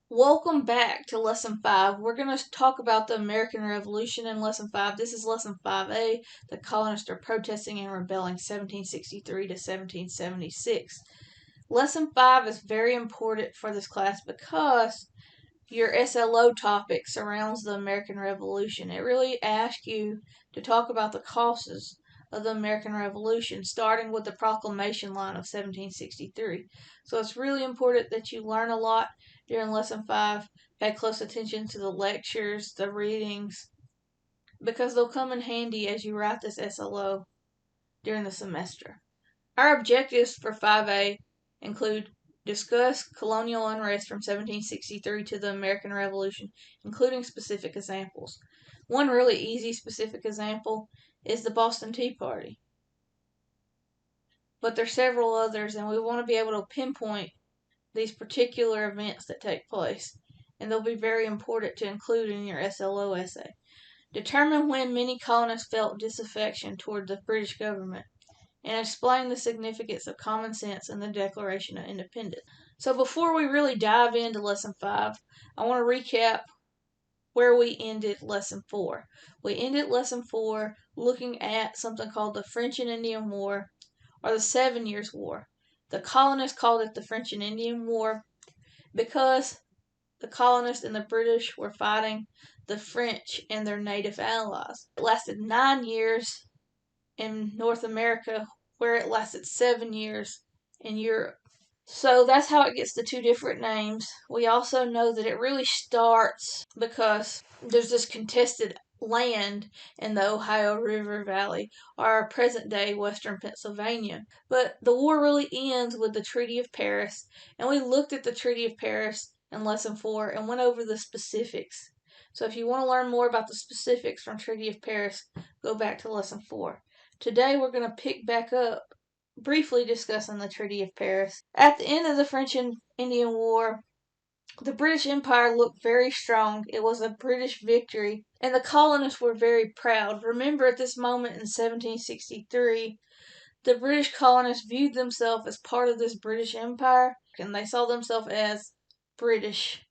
Welcome back to Lesson 5. We're going to talk about the American Revolution in Lesson 5. This is Lesson 5A. The colonists are protesting and rebelling 1763 to 1776. Lesson 5 is very important for this class because your SLO topic surrounds the American Revolution. It really asks you to talk about the causes of the American Revolution, starting with the proclamation line of 1763. So it's really important that you learn a lot during Lesson 5. Pay close attention to the lectures, the readings, because they'll come in handy as you write this SLO during the semester. Our objectives for 5A include discuss colonial unrest from 1763 to the American Revolution, including specific examples. One really easy specific example is the Boston Tea Party. But there's several others, and we want to be able to pinpoint these particular events that take place, and they'll be very important to include in your SLO essay. Determine when many colonists felt disaffection toward the British government, and explain the significance of common sense in the Declaration of Independence. So before we really dive into Lesson 5, I want to recap where we ended Lesson 4. We ended Lesson 4 looking at something called the French and Indian War, or the 7 Years' War. The colonists called it the French and Indian War because the colonists and the British were fighting the French and their native allies. It lasted 9 years in North America, where it lasted 7 years in Europe. So that's how it gets the two different names. We also know that it really starts because there's this contested land in the Ohio River Valley, or present day western Pennsylvania. But the war really ends with the Treaty of Paris, and we looked at the Treaty of Paris in Lesson 4 and went over the specifics. So if you want to learn more about the specifics from Treaty of Paris, go back to Lesson 4. Today we're going to pick back up briefly discussing the Treaty of Paris. At the end of the French and Indian War, the British Empire looked very strong. It was a British victory, and the colonists were very proud. Remember, at this moment in 1763, the British colonists viewed themselves as part of this British Empire, and they saw themselves as British.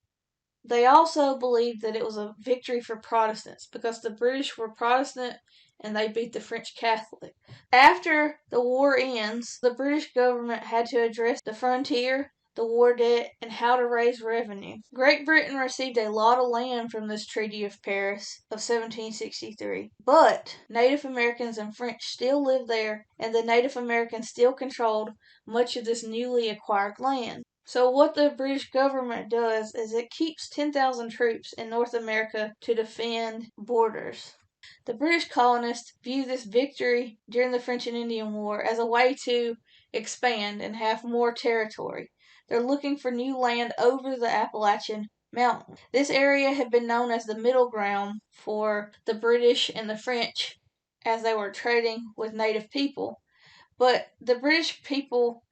They also believed that it was a victory for Protestants because the British were Protestant and they beat the French Catholic. After the war ends, the British government had to address the frontier, the war debt, and how to raise revenue. Great Britain received a lot of land from this Treaty of Paris of 1763, but Native Americans and French still lived there, and the Native Americans still controlled much of this newly acquired land. So what the British government does is it keeps 10,000 troops in North America to defend borders. The British colonists view this victory during the French and Indian War as a way to expand and have more territory. They're looking for new land over the Appalachian Mountains. This area had been known as the middle ground for the British and the French as they were trading with native people. But the British people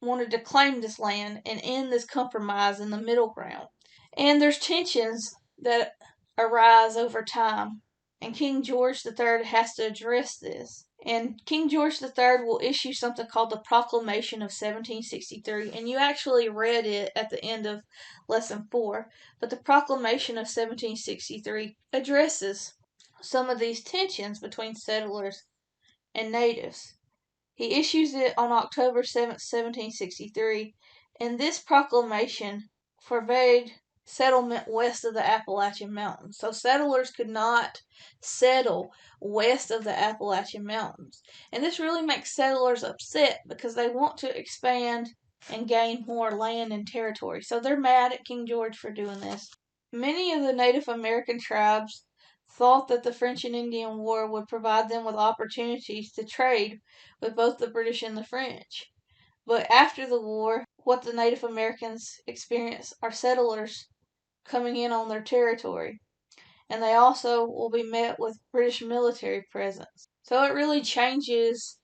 wanted to claim this land and end this compromise in the middle ground. And there's tensions that arise over time, and King George III has to address this. And King George III will issue something called the Proclamation of 1763, and you actually read it at the end of Lesson 4. But the Proclamation of 1763 addresses some of these tensions between settlers and natives. He issues it on October 7th, 1763, and this proclamation forbade settlement west of the Appalachian Mountains. So settlers could not settle west of the Appalachian Mountains. And this really makes settlers upset because they want to expand and gain more land and territory. So they're mad at King George for doing this. Many of the Native American tribes thought that the French and Indian War would provide them with opportunities to trade with both the British and the French. But after the war, what the Native Americans experience are settlers coming in on their territory, and they also will be met with British military presence. So it really changes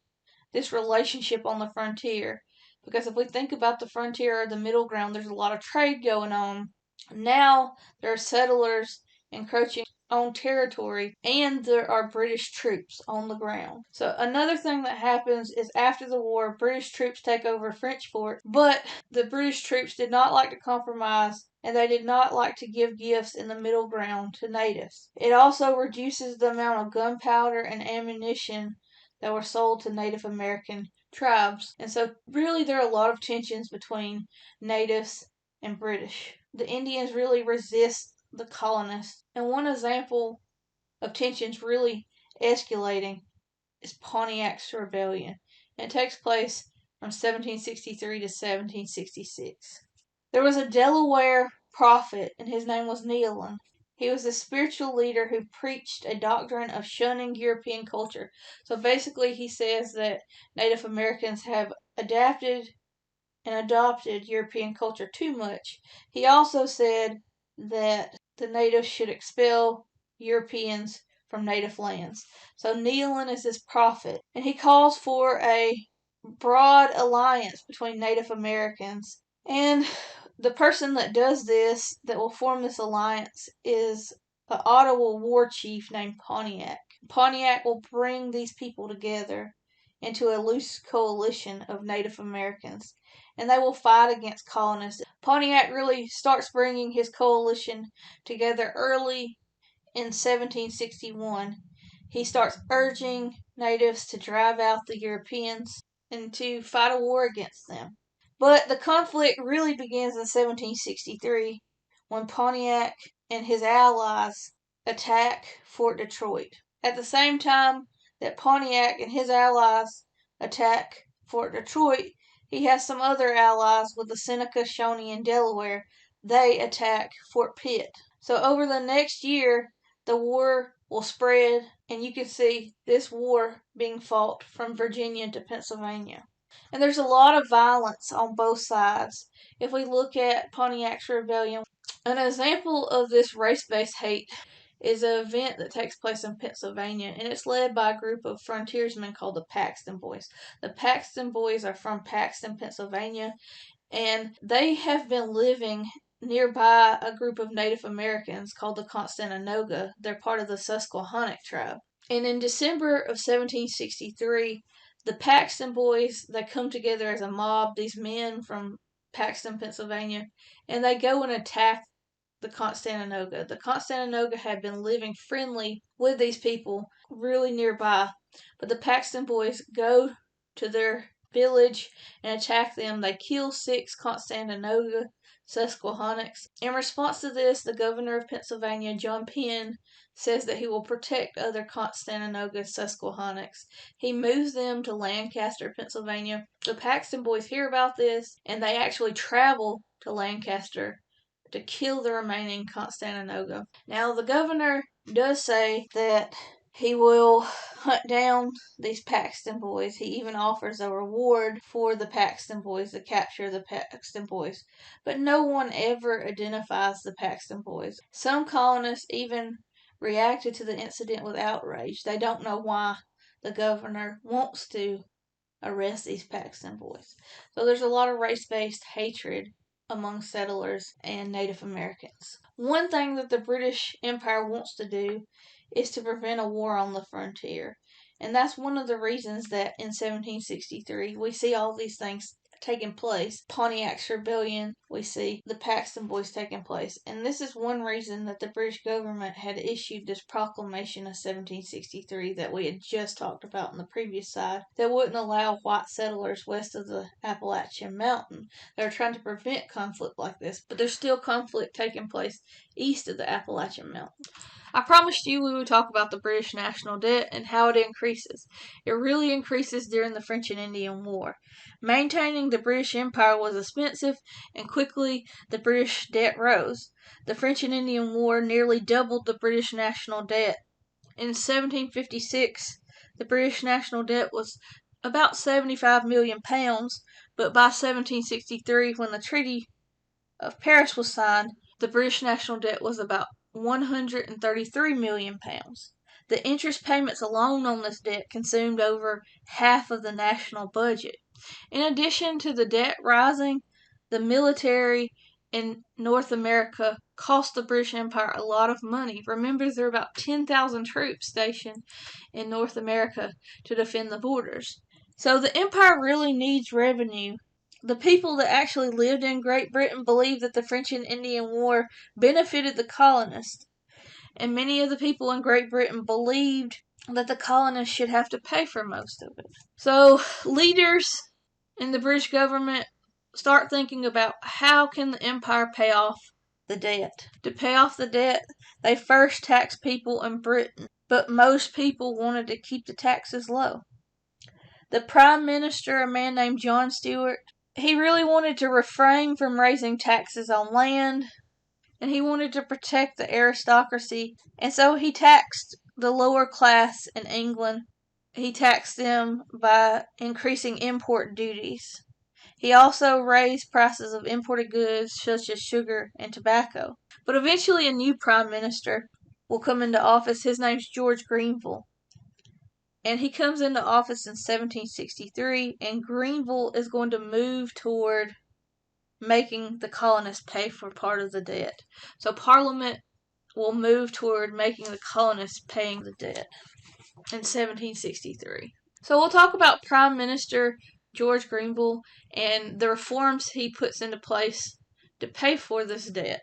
this relationship on the frontier, because if we think about the frontier or the middle ground, there's a lot of trade going on. Now there are settlers encroaching on territory, and there are British troops on the ground. So another thing that happens is after the war, British troops take over French forts, but the British troops did not like to compromise, and they did not like to give gifts in the middle ground to natives. It also reduces the amount of gunpowder and ammunition that were sold to Native American tribes. And so really there are a lot of tensions between natives and British. The Indians really resist the colonists. And one example of tensions really escalating is Pontiac's Rebellion. And it takes place from 1763 to 1766. There was a Delaware prophet, and his name was Nealon. He was a spiritual leader who preached a doctrine of shunning European culture. So basically, he says that Native Americans have adapted and adopted European culture too much. He also said that the natives should expel Europeans from native lands. So Nealon is this prophet, and he calls for a broad alliance between Native Americans. And the person that does this, that will form this alliance, is an Ottawa war chief named Pontiac. Pontiac will bring these people together into a loose coalition of Native Americans, and they will fight against colonists. Pontiac really starts bringing his coalition together early in 1761. He starts urging natives to drive out the Europeans and to fight a war against them. But the conflict really begins in 1763 when Pontiac and his allies attack Fort Detroit. At the same time that Pontiac and his allies attack Fort Detroit, he has some other allies with the Seneca, Shawnee, and Delaware. They attack Fort Pitt. So over the next year, the war will spread, and you can see this war being fought from Virginia to Pennsylvania. And there's a lot of violence on both sides. If we look at Pontiac's Rebellion, an example of this race-based hate is an event that takes place in Pennsylvania, and it's led by a group of frontiersmen called the Paxton Boys. The Paxton Boys are from Paxton, Pennsylvania, and they have been living nearby a group of Native Americans called the Constantinoga. They're part of the Susquehannock tribe. And in December of 1763, the Paxton Boys, they come together as a mob, these men from Paxton, Pennsylvania, and they go and attack the Constantinoga. The Constantinoga had been living friendly with these people really nearby, but the Paxton Boys go to their village and attack them. They kill 6 Constantinoga Susquehannocks. In response to this, the governor of Pennsylvania, John Penn, says that he will protect other Constantinoga Susquehannocks. He moves them to Lancaster, Pennsylvania. The Paxton Boys hear about this, and they actually travel to Lancaster to kill the remaining Constantinoga. Now, the governor does say that he will hunt down these Paxton Boys. He even offers a reward for the Paxton Boys, to capture the Paxton Boys. But no one ever identifies the Paxton Boys. Some colonists even reacted to the incident with outrage. They don't know why the governor wants to arrest these Paxton Boys. So there's a lot of race-based hatred among settlers and Native Americans. One thing that the British Empire wants to do is to prevent a war on the frontier. And that's one of the reasons that in 1763 we see all these things taking place. Pontiac's Rebellion, we see the Paxton Boys taking place. And this is one reason that the British government had issued this proclamation of 1763 that we had just talked about in the previous side, that wouldn't allow white settlers west of the Appalachian Mountain. They were trying to prevent conflict like this, but there's still conflict taking place east of the Appalachian Mountain. I promised you we would talk about the British national debt and how it increases. It really increases during the French and Indian War. Maintaining the British Empire was expensive, and quickly the British debt rose. The French and Indian War nearly doubled the British national debt. In 1756, the British national debt was about £75 million, but by 1763, when the Treaty of Paris was signed, the British national debt was about £133 million. The interest payments alone on this debt consumed over half of the national budget. In addition to the debt rising, the military in North America cost the British Empire a lot of money. Remember, there are about 10,000 troops stationed in North America to defend the borders. So the empire really needs revenue The people that actually lived in Great Britain believed that the French and Indian War benefited the colonists, and many of the people in Great Britain believed that the colonists should have to pay for most of it. So leaders in the British government start thinking about how can the empire pay off the debt. To pay off the debt, they first taxed people in Britain, but most people wanted to keep the taxes low. The Prime Minister, a man named John Stuart, he really wanted to refrain from raising taxes on land, and he wanted to protect the aristocracy, and so he taxed the lower class in England. He taxed them by increasing import duties. He also raised prices of imported goods such as sugar and tobacco. But eventually a new prime minister will come into office. His name's George Grenville. And he comes into office in 1763, and Grenville is going to move toward making the colonists pay for part of the debt. So Parliament will move toward making the colonists paying the debt in 1763. So we'll talk about Prime Minister George Grenville and the reforms he puts into place to pay for this debt.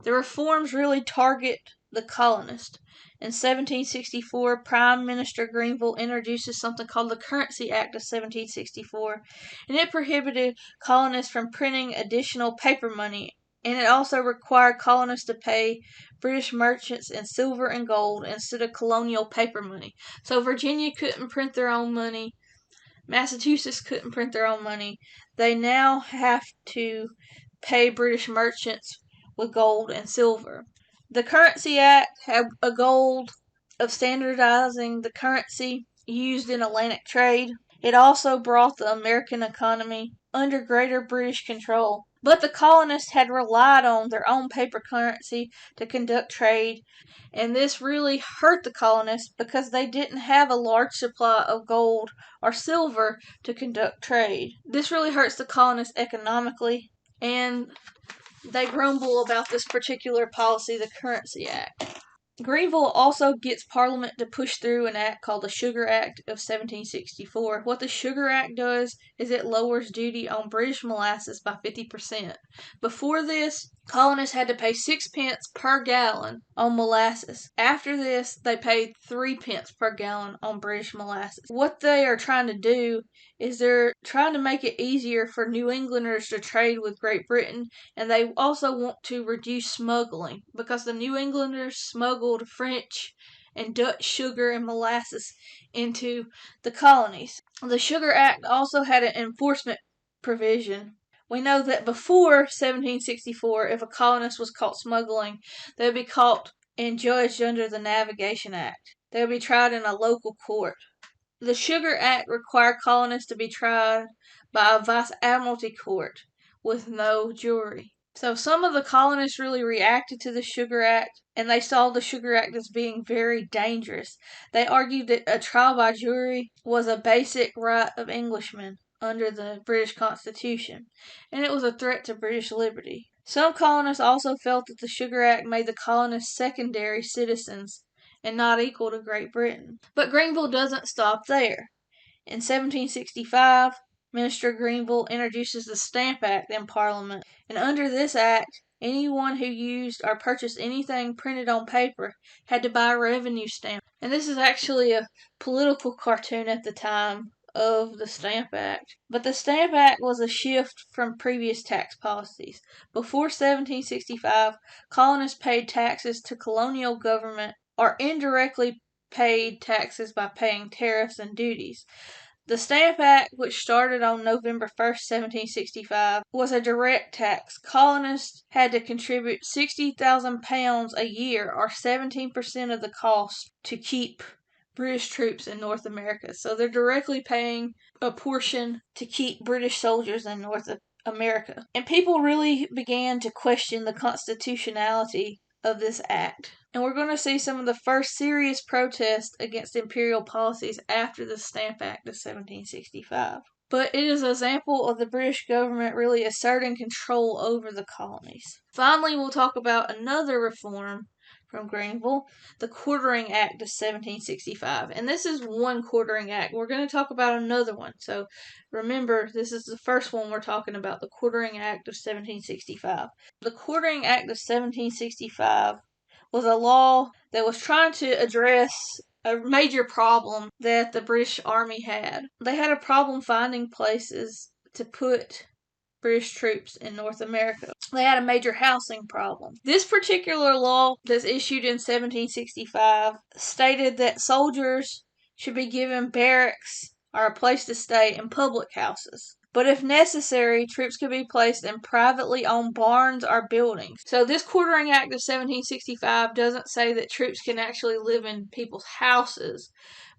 The reforms really target the colonists. In 1764, Prime Minister Grenville introduces something called the Currency Act of 1764, and it prohibited colonists from printing additional paper money, and it also required colonists to pay British merchants in silver and gold instead of colonial paper money. So Virginia couldn't print their own money. Massachusetts couldn't print their own money. They now have to pay British merchants with gold and silver. The Currency Act had a goal of standardizing the currency used in Atlantic trade. It also brought the American economy under greater British control. But the colonists had relied on their own paper currency to conduct trade, and this really hurt the colonists because they didn't have a large supply of gold or silver to conduct trade. This really hurts the colonists economically, and they grumble about this particular policy, the Currency Act. Grenville also gets Parliament to push through an act called the Sugar Act of 1764. What the Sugar Act does is it lowers duty on British molasses by 50%. Before this, colonists had to pay 6 pence per gallon on molasses. After this, they paid 3 pence per gallon on British molasses. What they are trying to do is they're trying to make it easier for New Englanders to trade with Great Britain, and they also want to reduce smuggling because the New Englanders smuggled French and Dutch sugar and molasses into the colonies. The Sugar Act also had an enforcement provision. We know that before 1764, if a colonist was caught smuggling, they would be caught and judged under the Navigation Act. They would be tried in a local court. The Sugar Act required colonists to be tried by a vice admiralty court with no jury. So some of the colonists really reacted to the Sugar Act, and they saw the Sugar Act as being very dangerous. They argued that a trial by jury was a basic right of Englishmen under the British Constitution, and it was a threat to British liberty. Some colonists also felt that the Sugar Act made the colonists secondary citizens and not equal to Great Britain. But Grenville doesn't stop there. In 1765, Minister Grenville introduces the Stamp Act in Parliament, and under this act, anyone who used or purchased anything printed on paper had to buy a revenue stamp. And this is actually a political cartoon at the time of the Stamp Act. But the Stamp Act was a shift from previous tax policies. Before 1765, colonists paid taxes to colonial government or indirectly paid taxes by paying tariffs and duties. The Stamp Act, which started on November 1st, 1765, was a direct tax. Colonists had to contribute £60,000 a year, or 17% of the cost, to keep British troops in North America. So they're directly paying a portion to keep British soldiers in North America. And people really began to question the constitutionality of this act. And we're going to see some of the first serious protests against imperial policies after the Stamp Act of 1765. But it is an example of the British government really asserting control over the colonies. Finally, we'll talk about another reform from Greenville, the Quartering Act of 1765. And this is one quartering act. We're going to talk about another one. So remember, this is the first one we're talking about, the Quartering Act of 1765. The Quartering Act of 1765 was a law that was trying to address a major problem that the British Army had. They had a problem finding places to put British troops in North America. They had a major housing problem. This particular law that's issued in 1765 stated that soldiers should be given barracks or a place to stay in public houses. But if necessary, troops could be placed in privately owned barns or buildings. So this Quartering Act of 1765 doesn't say that troops can actually live in people's houses.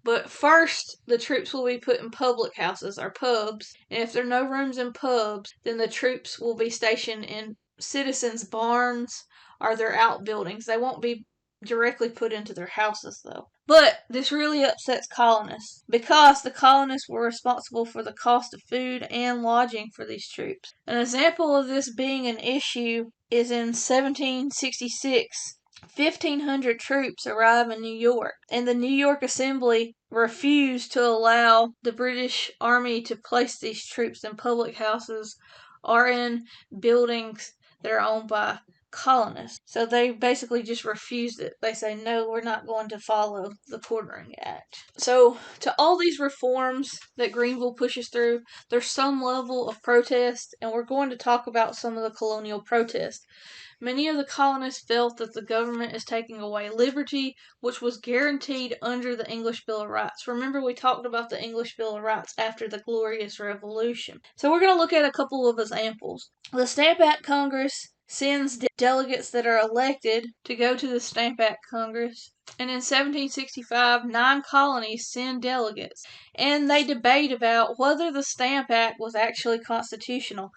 But first, the troops will be put in public houses or pubs, and if there are no rooms in pubs, then the troops will be stationed in citizens' barns or their outbuildings. They won't be directly put into their houses, though. But this really upsets colonists, because the colonists were responsible for the cost of food and lodging for these troops. An example of this being an issue is in 1766. 1,500 troops arrive in New York, and the New York Assembly refused to allow the British Army to place these troops in public houses or in buildings that are owned by colonists. So they basically just refused it. They say, no, we're not going to follow the Quartering Act. So to all these reforms that Greenville pushes through, there's some level of protest, and we're going to talk about some of the colonial protests. Many of the colonists felt that the government is taking away liberty, which was guaranteed under the English Bill of Rights. Remember, we talked about the English Bill of Rights after the Glorious Revolution. So we're going to look at a couple of examples. The Stamp Act Congress sends delegates that are elected to go to the Stamp Act Congress. And in 1765, 9 colonies send delegates. And they debate about whether the Stamp Act was actually constitutional.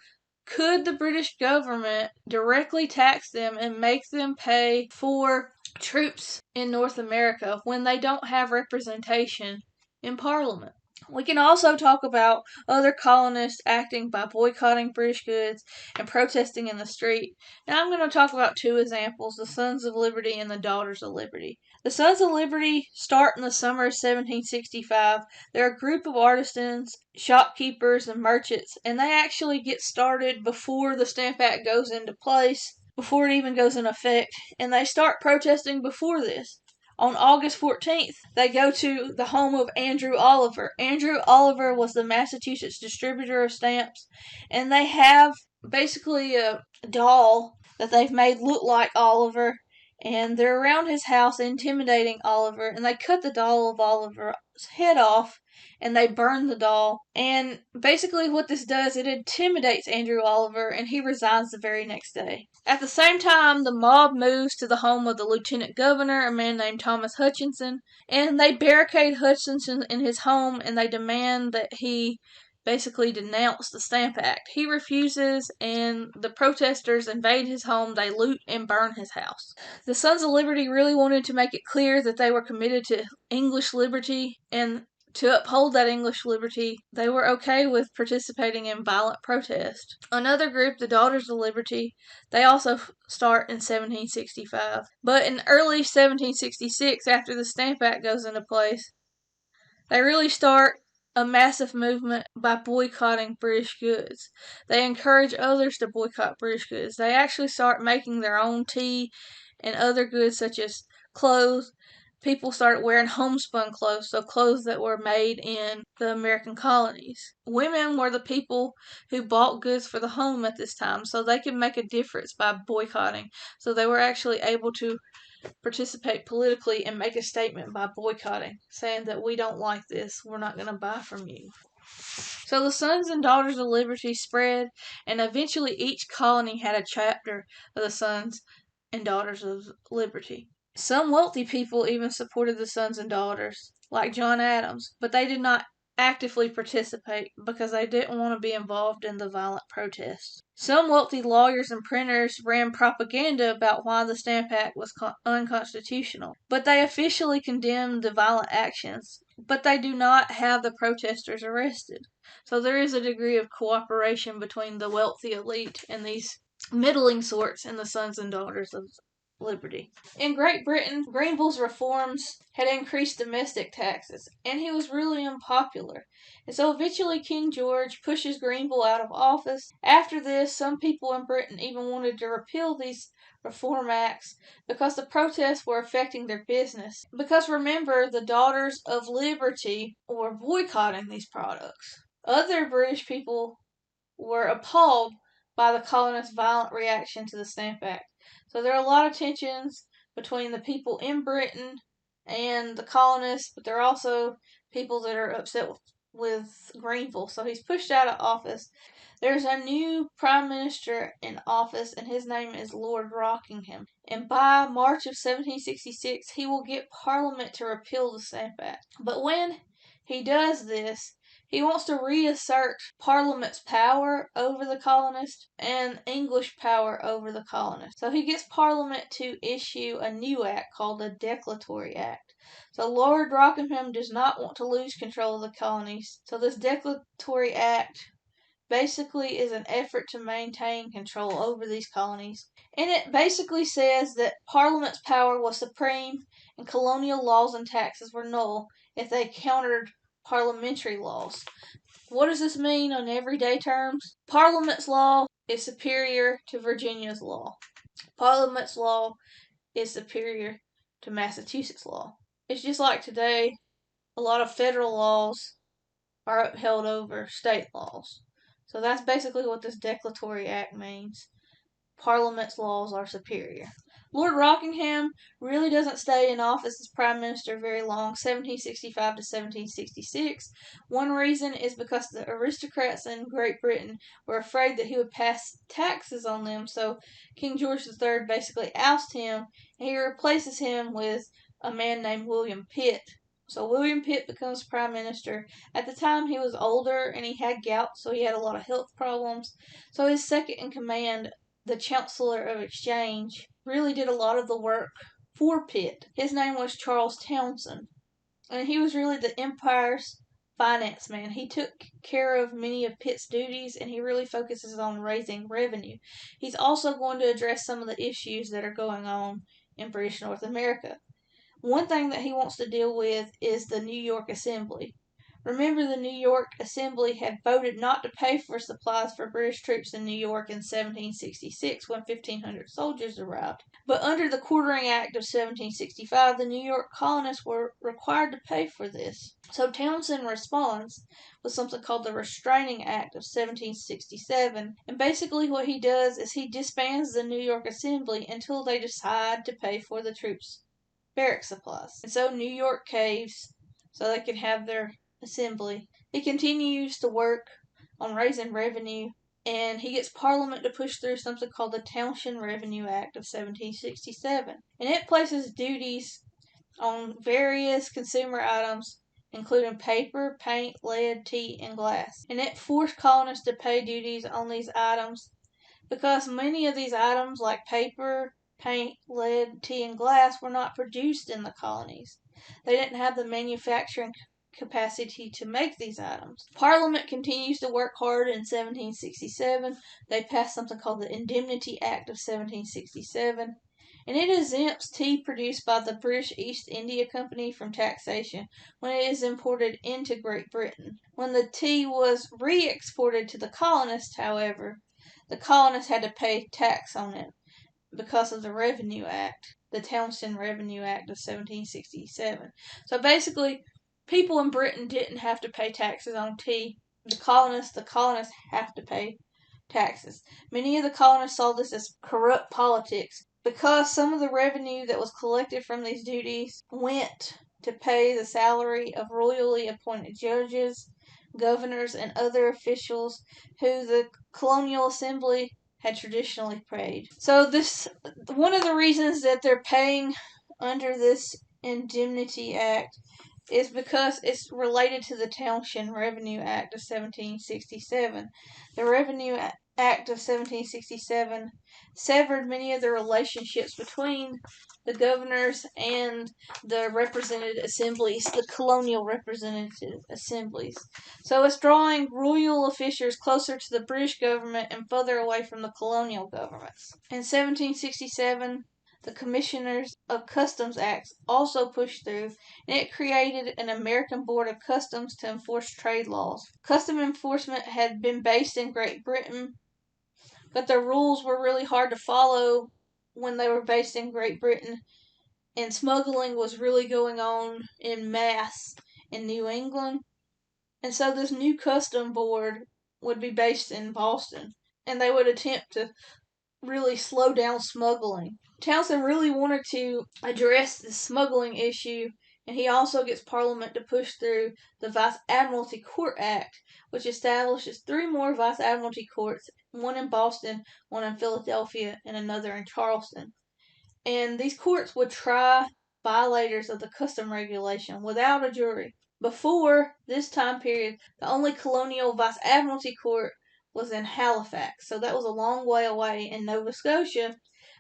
Could the British government directly tax them and make them pay for troops in North America when they don't have representation in Parliament? We can also talk about other colonists acting by boycotting British goods and protesting in the street. And I'm going to talk about 2 examples, the Sons of Liberty and the Daughters of Liberty. The Sons of Liberty start in the summer of 1765. They're a group of artisans, shopkeepers, and merchants, and they actually get started before the Stamp Act goes into place, before it even goes in effect, and they start protesting before this. On August 14th, they go to the home of Andrew Oliver. Andrew Oliver was the Massachusetts distributor of stamps, and they have basically a doll that they've made look like Oliver, and they're around his house intimidating Oliver, and they cut the doll of Oliver's head off, and they burn the doll. And basically what this does, it intimidates Andrew Oliver, and he resigns the very next day. At the same time, the mob moves to the home of the lieutenant governor, a man named Thomas Hutchinson, and they barricade Hutchinson in his home, and they demand that he basically denounce the Stamp Act. He refuses, and the protesters invade his home. They loot and burn his house. The Sons of Liberty really wanted to make it clear that they were committed to English liberty, and to uphold that English liberty, they were okay with participating in violent protest. Another group, the Daughters of Liberty, they also start in 1765. But in early 1766, after the Stamp Act goes into place, they really start a massive movement by boycotting British goods. They encourage others to boycott British goods. They actually start making their own tea and other goods such as clothes. People started wearing homespun clothes, so clothes that were made in the American colonies. Women were the people who bought goods for the home at this time, so they could make a difference by boycotting. So they were actually able to participate politically and make a statement by boycotting, saying that we don't like this, we're not going to buy from you. So the Sons and Daughters of Liberty spread, and eventually each colony had a chapter of the Sons and Daughters of Liberty. Some wealthy people even supported the Sons and Daughters, like John Adams, but they did not actively participate because they didn't want to be involved in the violent protests. Some wealthy lawyers and printers ran propaganda about why the Stamp Act was unconstitutional, but they officially condemned the violent actions, but they do not have the protesters arrested. So there is a degree of cooperation between the wealthy elite and these middling sorts and the Sons and Daughters of liberty. In Great Britain, Grenville's reforms had increased domestic taxes, and he was really unpopular. And so eventually King George pushes Grenville out of office. After this, some people in Britain even wanted to repeal these reform acts because the protests were affecting their business. Because remember, the Daughters of Liberty were boycotting these products. Other British people were appalled by the colonists' violent reaction to the Stamp Act. So there are a lot of tensions between the people in Britain and the colonists, but there are also people that are upset with Grenville. So he's pushed out of office. There's a new prime minister in office, and his name is Lord Rockingham. And by March of 1766, he will get Parliament to repeal the Stamp Act. But when he does this, he wants to reassert Parliament's power over the colonists and English power over the colonists. So he gets Parliament to issue a new act called the Declaratory Act. So Lord Rockingham does not want to lose control of the colonies. So this Declaratory Act basically is an effort to maintain control over these colonies. And it basically says that Parliament's power was supreme and colonial laws and taxes were null if they countered parliamentary laws. What does this mean on everyday terms? Parliament's law is superior to Virginia's law. Parliament's law is superior to Massachusetts law. It's just like today, a lot of federal laws are upheld over state laws. So that's basically what this Declaratory Act means. Parliament's laws are superior. Lord Rockingham really doesn't stay in office as Prime Minister very long, 1765 to 1766. One reason is because the aristocrats in Great Britain were afraid that he would pass taxes on them, so King George III basically ousts him, and he replaces him with a man named William Pitt. So William Pitt becomes Prime Minister. At the time, he was older and he had gout, so he had a lot of health problems. So his second in command, the Chancellor of Exchange, really did a lot of the work for Pitt. His name was Charles Townshend, and he was really the empire's finance man. He took care of many of Pitt's duties, and he really focuses on raising revenue. He's also going to address some of the issues that are going on in British North America. One thing that he wants to deal with is the New York Assembly. Remember, the New York Assembly had voted not to pay for supplies for British troops in New York in 1766 when 1,500 soldiers arrived. But under the Quartering Act of 1765, the New York colonists were required to pay for this. So Townshend responds with something called the Restraining Act of 1767. And basically what he does is he disbands the New York Assembly until they decide to pay for the troops' barrack supplies. And so New York caves so they can have their assembly. He continues to work on raising revenue, and he gets Parliament to push through something called the Townshend Revenue Act of 1767. And it places duties on various consumer items, including paper, paint, lead, tea, and glass. And it forced colonists to pay duties on these items because many of these items, like paper, paint, lead, tea, and glass, were not produced in the colonies. They didn't have the manufacturing capacity to make these items. Parliament continues to work hard in 1767. They passed something called the Indemnity Act of 1767, and it exempts tea produced by the British East India Company from taxation when it is imported into Great Britain. When the tea was re-exported to the colonists, however, the colonists had to pay tax on it because of the Revenue Act, the Townshend Revenue Act of 1767. So basically, people in Britain didn't have to pay taxes on tea. The colonists have to pay taxes. Many of the colonists saw this as corrupt politics because some of the revenue that was collected from these duties went to pay the salary of royally appointed judges, governors, and other officials who the colonial assembly had traditionally paid. So this, one of the reasons that they're paying under this Indemnity Act is because it's related to the Townshend Revenue Act of 1767. The Revenue Act of 1767 severed many of the relationships between the governors and the represented assemblies, the colonial representative assemblies. So it's drawing royal officials closer to the British government and further away from the colonial governments. In 1767, the Commissioners of Customs Acts also pushed through, and it created an American Board of Customs to enforce trade laws. Custom enforcement had been based in Great Britain, but the rules were really hard to follow when they were based in Great Britain, and smuggling was really going on in mass in New England. And so this new custom board would be based in Boston, and they would attempt to really slow down smuggling. Townsend really wanted to address the smuggling issue, and he also gets Parliament to push through the Vice Admiralty Court Act, which establishes 3 more Vice Admiralty courts, one in Boston, one in Philadelphia, and another in Charleston. And these courts would try violators of the custom regulation without a jury. Before this time period, the only colonial Vice Admiralty court was in Halifax, so that was a long way away in Nova Scotia,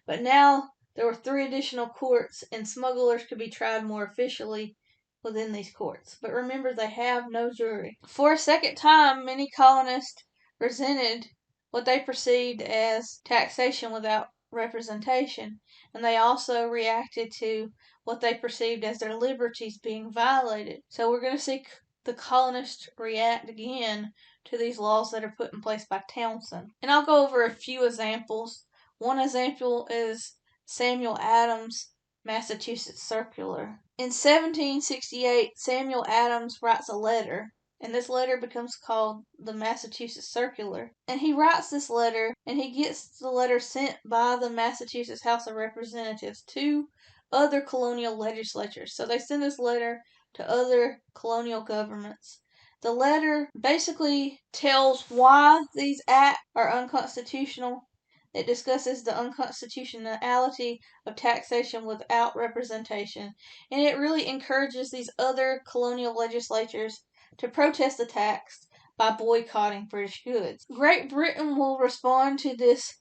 but now there were 3 additional courts, and smugglers could be tried more officially within these courts. But remember, they have no jury. For a second time, many colonists resented what they perceived as taxation without representation, and they also reacted to what they perceived as their liberties being violated. So we're going to see the colonists react again to these laws that are put in place by Townsend. And I'll go over a few examples. One example is Samuel Adams' Massachusetts Circular. In 1768, Samuel Adams writes a letter, and this letter becomes called the Massachusetts Circular. And he writes this letter, and he gets the letter sent by the Massachusetts House of Representatives to other colonial legislatures. So they send this letter to other colonial governments. The letter basically tells why these acts are unconstitutional. It discusses the unconstitutionality of taxation without representation, and it really encourages these other colonial legislatures to protest the tax by boycotting British goods. Great Britain will respond to this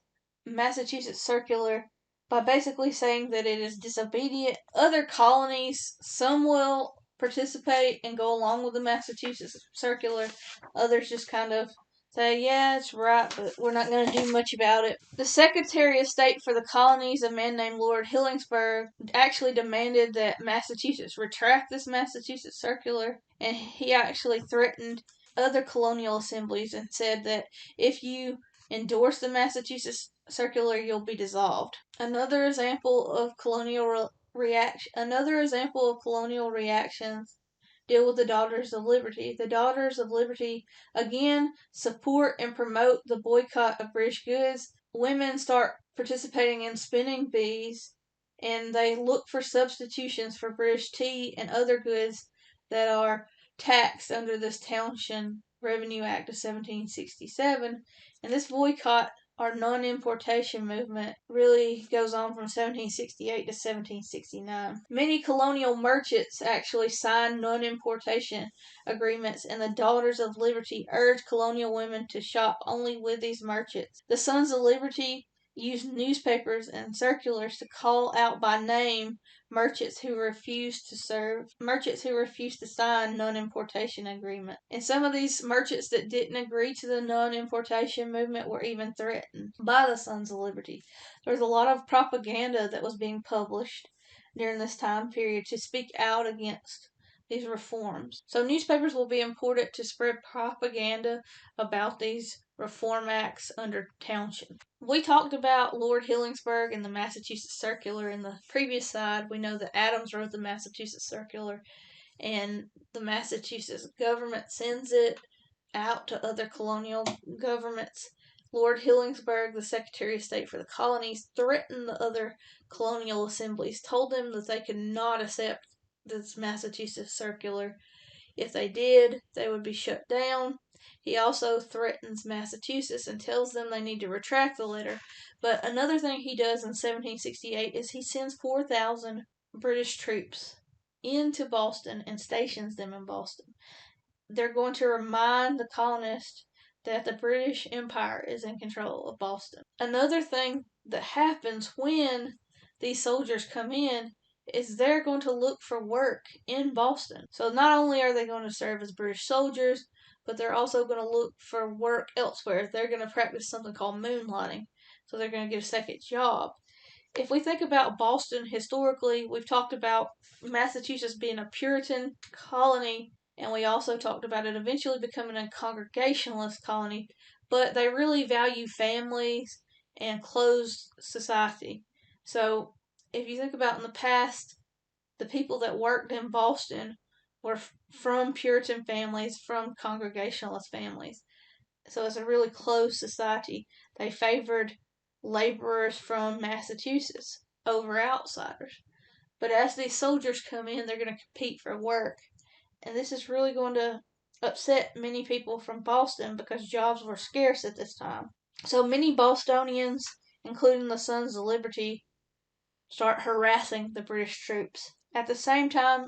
Massachusetts Circular by basically saying that it is disobedient. Other colonies, some will participate and go along with the Massachusetts Circular. Others just kind of say, yeah, it's right, but we're not going to do much about it. The Secretary of State for the Colonies, a man named Lord Hillingsburg, actually demanded that Massachusetts retract this Massachusetts Circular, and he actually threatened other colonial assemblies and said that if you endorse the Massachusetts Circular, you'll be dissolved. Another example of colonial reactions deal with the Daughters of Liberty. The Daughters of Liberty again support and promote the boycott of British goods. Women start participating in spinning bees, and they look for substitutions for British tea and other goods that are taxed under this Townshend Revenue Act of 1767. And this boycott our non-importation movement really goes on from 1768 to 1769. Many colonial merchants actually signed non-importation agreements, and the Daughters of Liberty urged colonial women to shop only with these merchants. The Sons of Liberty used newspapers and circulars to call out by name merchants who refused to sign non-importation agreements. And some of these merchants that didn't agree to the non-importation movement were even threatened by the Sons of Liberty. There was a lot of propaganda that was being published during this time period to speak out against these reforms. So newspapers will be important to spread propaganda about these reform acts under Townshend. We talked about Lord Hillingsburg and the Massachusetts Circular in the previous side. We know that Adams wrote the Massachusetts Circular, and the Massachusetts government sends it out to other colonial governments. Lord Hillingsburg, the Secretary of State for the Colonies, threatened the other colonial assemblies, told them that they could not accept this Massachusetts Circular. If they did, they would be shut down. He also threatens Massachusetts and tells them they need to retract the letter. But another thing he does in 1768 is he sends 4,000 British troops into Boston and stations them in Boston. They're going to remind the colonists that the British Empire is in control of Boston. Another thing that happens when these soldiers come in is they're going to look for work in Boston. So not only are they going to serve as British soldiers, but they're also going to look for work elsewhere. They're going to practice something called moonlighting. So they're going to get a second job. if we think about Boston historically, we've talked about Massachusetts being a Puritan colony, and we also talked about it eventually becoming a Congregationalist colony, but they really value families and closed society. So if you think about in the past, the people that worked in Boston were from Puritan families, from Congregationalist families. So it's a really closed society. They favored laborers from Massachusetts over outsiders. But as these soldiers come in, they're going to compete for work. And this is really going to upset many people from Boston because jobs were scarce at this time. So many Bostonians, including the Sons of Liberty, start harassing the British troops. At the same time,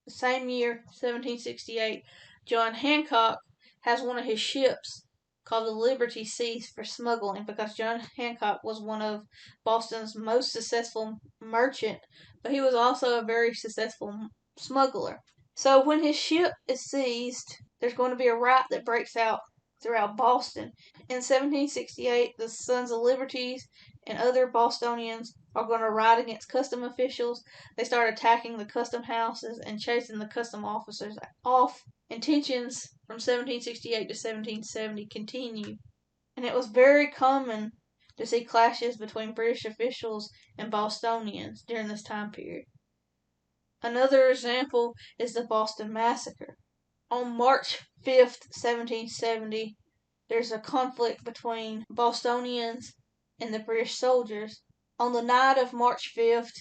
the same year, 1768, John Hancock has one of his ships called the Liberty seized for smuggling because John Hancock was one of Boston's most successful merchant, but he was also a very successful smuggler. So when his ship is seized, there's going to be a riot that breaks out throughout Boston. In 1768, the Sons of Liberty and other Bostonians are going to riot against custom officials. They start attacking the custom houses and chasing the custom officers off. And tensions from 1768 to 1770 continue. And it was very common to see clashes between British officials and Bostonians during this time period. Another example is the Boston Massacre. On March 5th, 1770, there's a conflict between Bostonians and the British soldiers. On the night of March 5th,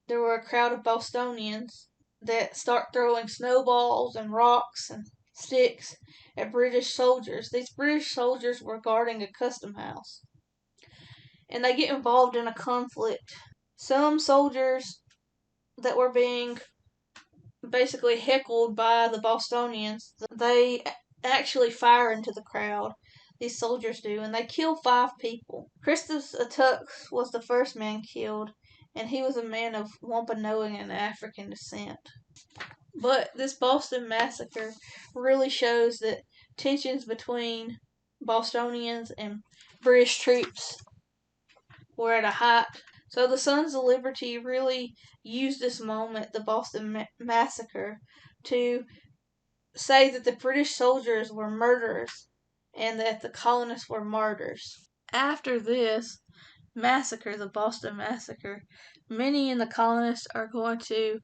there were a crowd of Bostonians that start throwing snowballs and rocks and sticks at British soldiers. These British soldiers were guarding a custom house. And they get involved in a conflict. Some soldiers that were being basically heckled by the Bostonians, they actually fire into the crowd. These soldiers do, and they kill 5 people. Christus Attucks was the first man killed, and he was a man of Wampanoag and African descent. But this Boston Massacre really shows that tensions between Bostonians and British troops were at a height. So the Sons of Liberty really used this moment, the Boston Massacre, to say that the British soldiers were murderers and that the colonists were martyrs. After this massacre, the Boston Massacre, many in the colonists are going to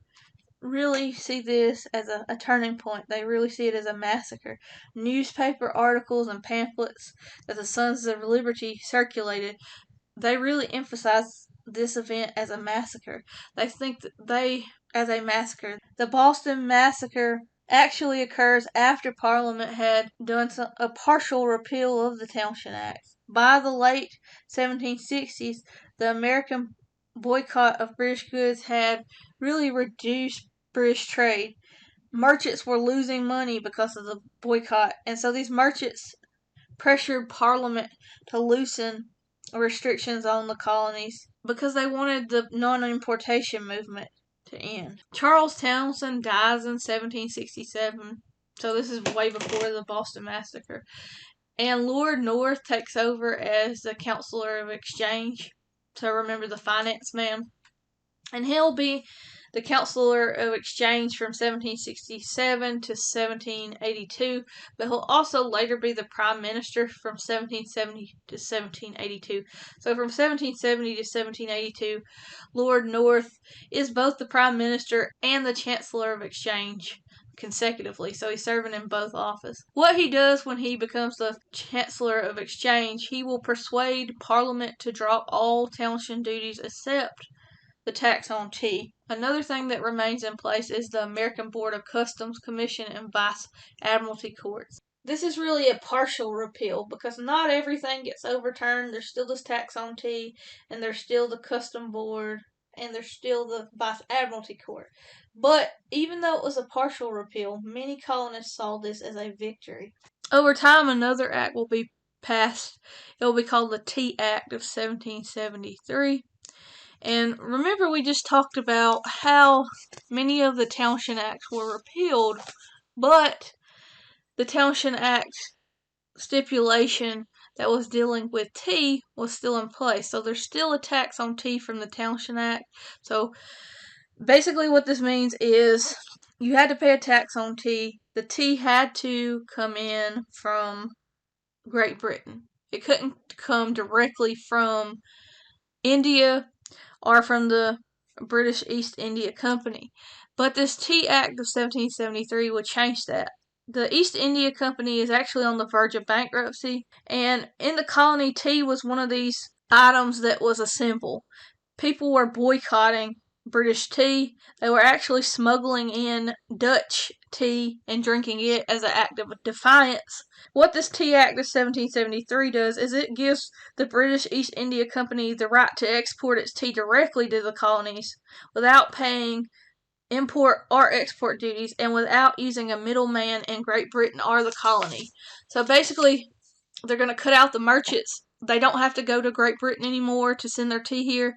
really see this as a turning point. They really see it as a massacre. Newspaper articles and pamphlets that the Sons of Liberty circulated, they really emphasize this event as a massacre. They think that as a massacre. The Boston Massacre actually occurs after Parliament had done a partial repeal of the Townshend Act. By the late 1760s, the American boycott of British goods had really reduced British trade. Merchants were losing money because of the boycott, and so these merchants pressured Parliament to loosen restrictions on the colonies because they wanted the non-importation movement to end. Charles Townshend dies in 1767, so this is way before the Boston Massacre. And Lord North takes over as the Counselor of Exchange. So remember the finance man. And he'll be the Counselor of Exchange from 1767 to 1782, but he'll also later be the Prime Minister from 1770 to 1782. So from 1770 to 1782, Lord North is both the Prime Minister and the Chancellor of Exchange consecutively, so he's serving in both offices. What he does when he becomes the Chancellor of Exchange, he will persuade Parliament to drop all Townshend duties except the tax on tea. Another thing that remains in place is the American Board of Customs Commission and Vice Admiralty Courts. This is really a partial repeal because not everything gets overturned. There's still this tax on tea, and there's still the Custom Board, and there's still the Vice Admiralty Court. But even though it was a partial repeal, many colonists saw this as a victory. Over time, another act will be passed. It will be called the Tea Act of 1773. And remember, we just talked about how many of the Townshend Acts were repealed, but the Townshend Act stipulation that was dealing with tea was still in place. So there's still a tax on tea from the Townshend Act. So basically what this means is you had to pay a tax on tea. The tea had to come in from Great Britain. It couldn't come directly from India or from the British East India Company. But this Tea Act of 1773 would change that. The East India Company is actually on the verge of bankruptcy, and in the colony, tea was one of these items that was a symbol. People were boycotting British tea. They were actually smuggling in Dutch tea and drinking it as an act of defiance. What this Tea Act of 1773 does is it gives the British East India Company the right to export its tea directly to the colonies without paying import or export duties and without using a middleman in Great Britain or the colony. So basically, they're going to cut out the merchants. They don't have to go to Great Britain anymore to send their tea here.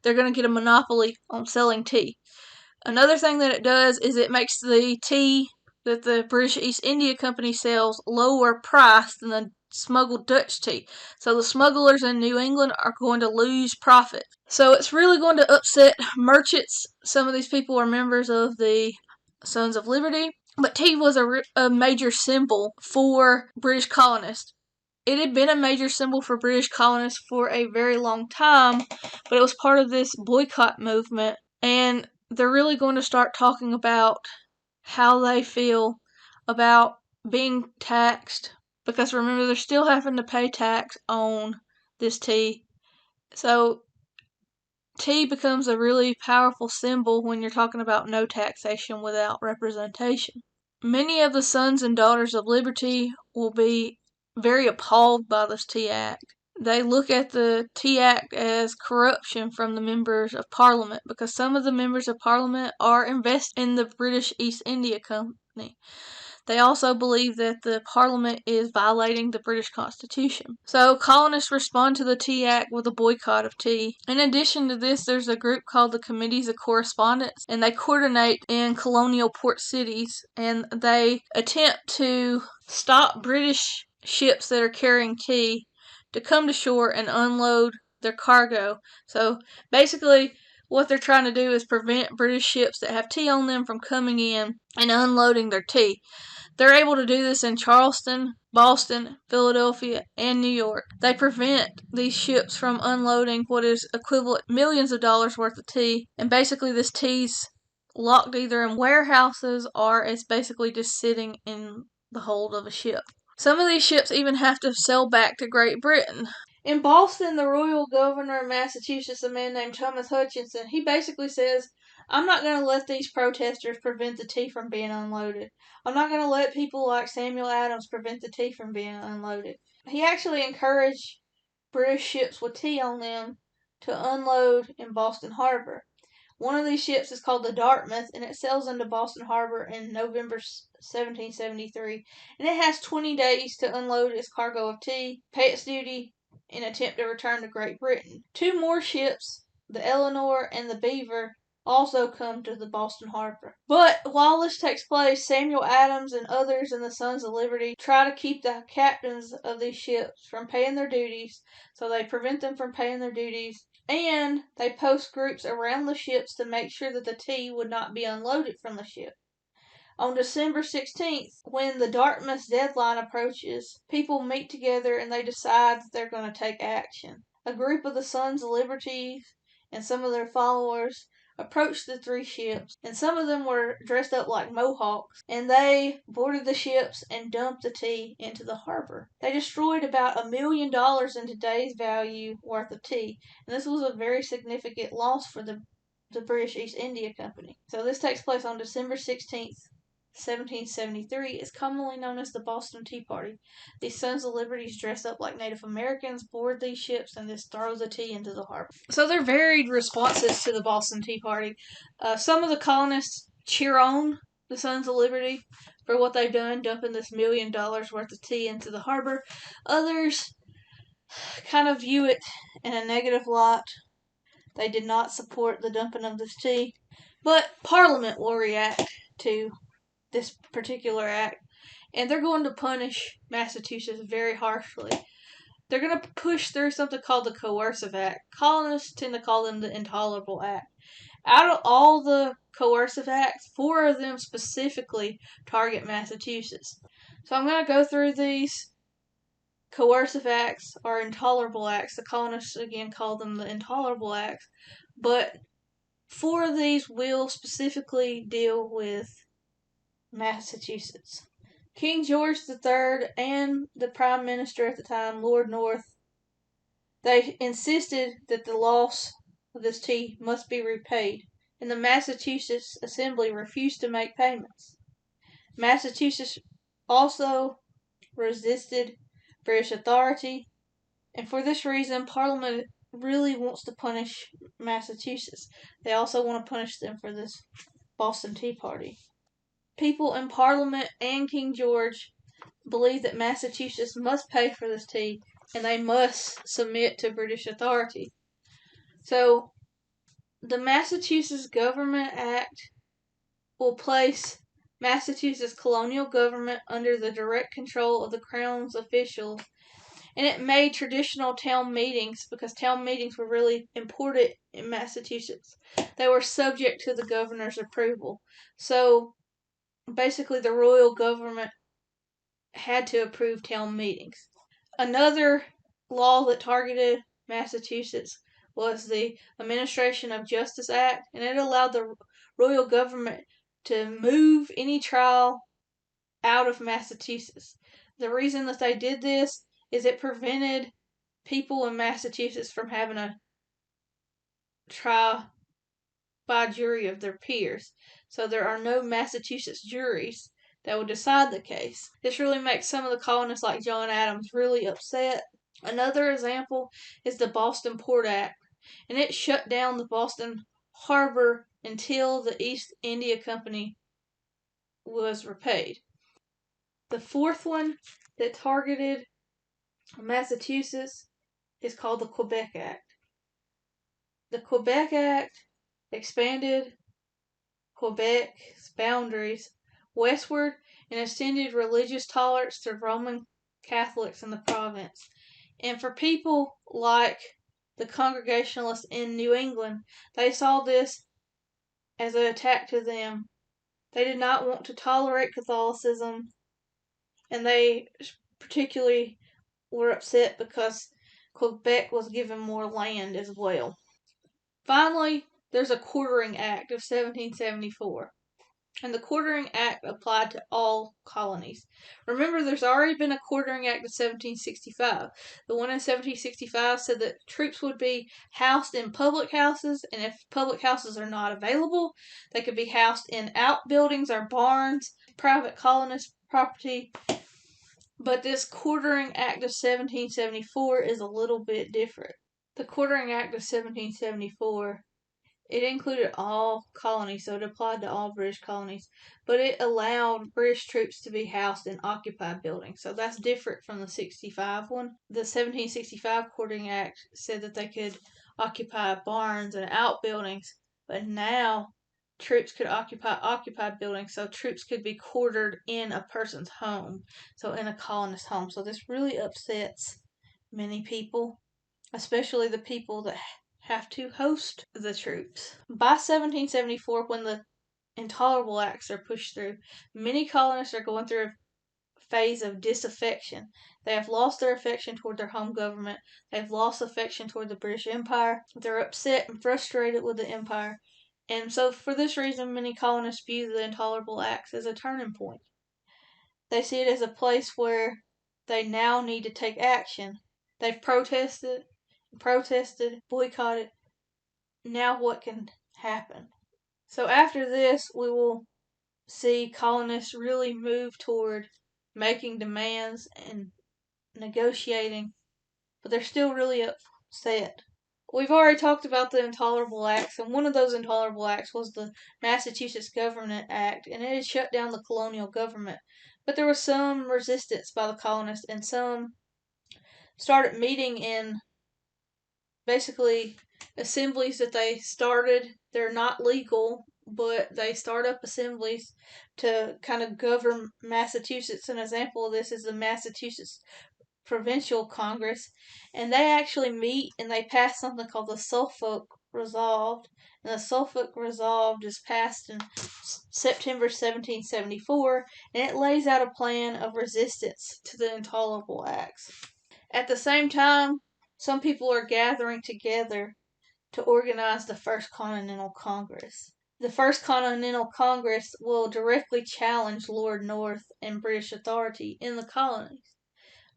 They're going to get a monopoly on selling tea. Another thing that it does is it makes the tea that the British East India Company sells lower priced than the smuggled Dutch tea. So the smugglers in New England are going to lose profit. So it's really going to upset merchants. Some of these people are members of the Sons of Liberty. But tea was a major symbol for British colonists. It had been a major symbol for British colonists for a very long time, but it was part of this boycott movement. And they're really going to start talking about how they feel about being taxed, because remember, they're still having to pay tax on this tea. So tea becomes a really powerful symbol when you're talking about no taxation without representation. Many of the sons and daughters of liberty will be very appalled by this Tea Act. They look at the Tea Act as corruption from the members of Parliament, because some of the members of Parliament are invested in the British East India Company. They also believe that the Parliament is violating the British Constitution. So colonists respond to the Tea Act with a boycott of tea. In addition to this, there's a group called the Committees of Correspondence, and they coordinate in colonial port cities, and they attempt to stop British ships that are carrying tea to come to shore and unload their cargo. So basically, what they're trying to do is prevent British ships that have tea on them from coming in and unloading their tea. They're able to do this in Charleston, Boston, Philadelphia, and New York. They prevent these ships from unloading what is equivalent millions of dollars worth of tea, and basically this tea's locked either in warehouses or it's basically just sitting in the hold of a ship. Some of these ships even have to sail back to Great Britain. In Boston, the royal governor of Massachusetts, a man named Thomas Hutchinson, he basically says, I'm not going to let these protesters prevent the tea from being unloaded. I'm not going to let people like Samuel Adams prevent the tea from being unloaded. He actually encouraged British ships with tea on them to unload in Boston Harbor. One of these ships is called the Dartmouth, and it sails into Boston Harbor in November 1773. And it has 20 days to unload its cargo of tea, pay its duty, and attempt to return to Great Britain. Two more ships, the Eleanor and the Beaver, also come to the Boston Harbor. But while this takes place, Samuel Adams and others in the Sons of Liberty try to keep the captains of these ships from paying their duties, so they prevent them from paying their duties, and they post groups around the ships to make sure that the tea would not be unloaded from the ship. On December 16th, when the Dartmouth's deadline approaches, people meet together and they decide that they're going to take action. A group of the Sons of Liberty and some of their followers approached the three ships, and some of them were dressed up like Mohawks, and they boarded the ships and dumped the tea into the harbor. They destroyed about $1 million in today's value worth of tea, and this was a very significant loss for the British East India Company. So this takes place on December 16th, 1773, is commonly known as the Boston Tea Party. These Sons of Liberty dress up like Native Americans, board these ships, and just throw the tea into the harbor. So they're varied responses to the Boston Tea Party. Some of the colonists cheer on the Sons of Liberty for what they've done, dumping this $1 million worth of tea into the harbor. Others kind of view it in a negative light. They did not support the dumping of this tea. But Parliament will react to this particular act, and they're going to punish Massachusetts very harshly. they're going to push through something called the Coercive Act. Colonists tend to call them the Intolerable Act. Out of all the coercive acts, 4 of them specifically target Massachusetts. So I'm going to go through these coercive acts or intolerable acts. The colonists again call them the Intolerable Acts, but 4 of these will specifically deal with Massachusetts. King George III and the Prime Minister at the time, Lord North, they insisted that the loss of this tea must be repaid, and the Massachusetts Assembly refused to make payments. Massachusetts also resisted British authority, and for this reason, Parliament really wants to punish Massachusetts. They also want to punish them for this Boston Tea Party. People in Parliament and King George believe that Massachusetts must pay for this tea and they must submit to British authority. So, the Massachusetts Government Act will place Massachusetts colonial government under the direct control of the Crown's officials, and it made traditional town meetings, because town meetings were really important in Massachusetts. They were subject to the governor's approval. So, basically, the royal government had to approve town meetings. Another law that targeted Massachusetts was the Administration of Justice Act, and it allowed the royal government to move any trial out of Massachusetts. The reason that they did this is it prevented people in Massachusetts from having a trial by a jury of their peers. So there are no Massachusetts juries that will decide the case. This really makes some of the colonists like John Adams really upset. Another example is the Boston Port Act, and it shut down the Boston Harbor until the East India Company was repaid. The 4th one that targeted Massachusetts is called the Quebec Act. The Quebec Act expanded Quebec's boundaries westward and extended religious tolerance to Roman Catholics in the province. And for people like the Congregationalists in New England, they saw this as an attack to them. They did not want to tolerate Catholicism, and they particularly were upset because Quebec was given more land as well. Finally, there's a Quartering Act of 1774. And the Quartering Act applied to all colonies. Remember, there's already been a Quartering Act of 1765. The one in 1765 said that troops would be housed in public houses, and if public houses are not available, they could be housed in outbuildings or barns, private colonist property. But this Quartering Act of 1774 is a little bit different. The Quartering Act of 1774, it included all colonies, so it applied to all British colonies, but it allowed British troops to be housed in occupied buildings, so that's different from the 65 one. The 1765 Quartering Act said that they could occupy barns and outbuildings, but now troops could occupy occupied buildings, so troops could be quartered in a person's home, so in a colonist's home. So this really upsets many people, especially the people that have to host the troops. By 1774, when the Intolerable Acts are pushed through, many colonists are going through a phase of disaffection. They have lost their affection toward their home government. They've lost affection toward the British Empire. They're upset and frustrated with the empire. And so for this reason, many colonists view the Intolerable Acts as a turning point. They see it as a place where they now need to take action. They've protested, boycotted. Now what can happen? So after this, we will see colonists really move toward making demands and negotiating, but they're still really upset. We've already talked about the Intolerable Acts, and one of those Intolerable Acts was the Massachusetts Government Act, and it had shut down the colonial government. But there was some resistance by the colonists, and some started meeting in basically assemblies that they started. They're not legal, but they start up assemblies to kind of govern Massachusetts. An example of this is the Massachusetts provincial Congress, and they actually meet and they pass something called the Suffolk Resolved. And the Suffolk Resolved is passed in September 1774, and it lays out a plan of resistance to the Intolerable Acts. At the same time, some people are gathering together to organize the First Continental Congress. The First Continental Congress will directly challenge Lord North and British authority in the colonies.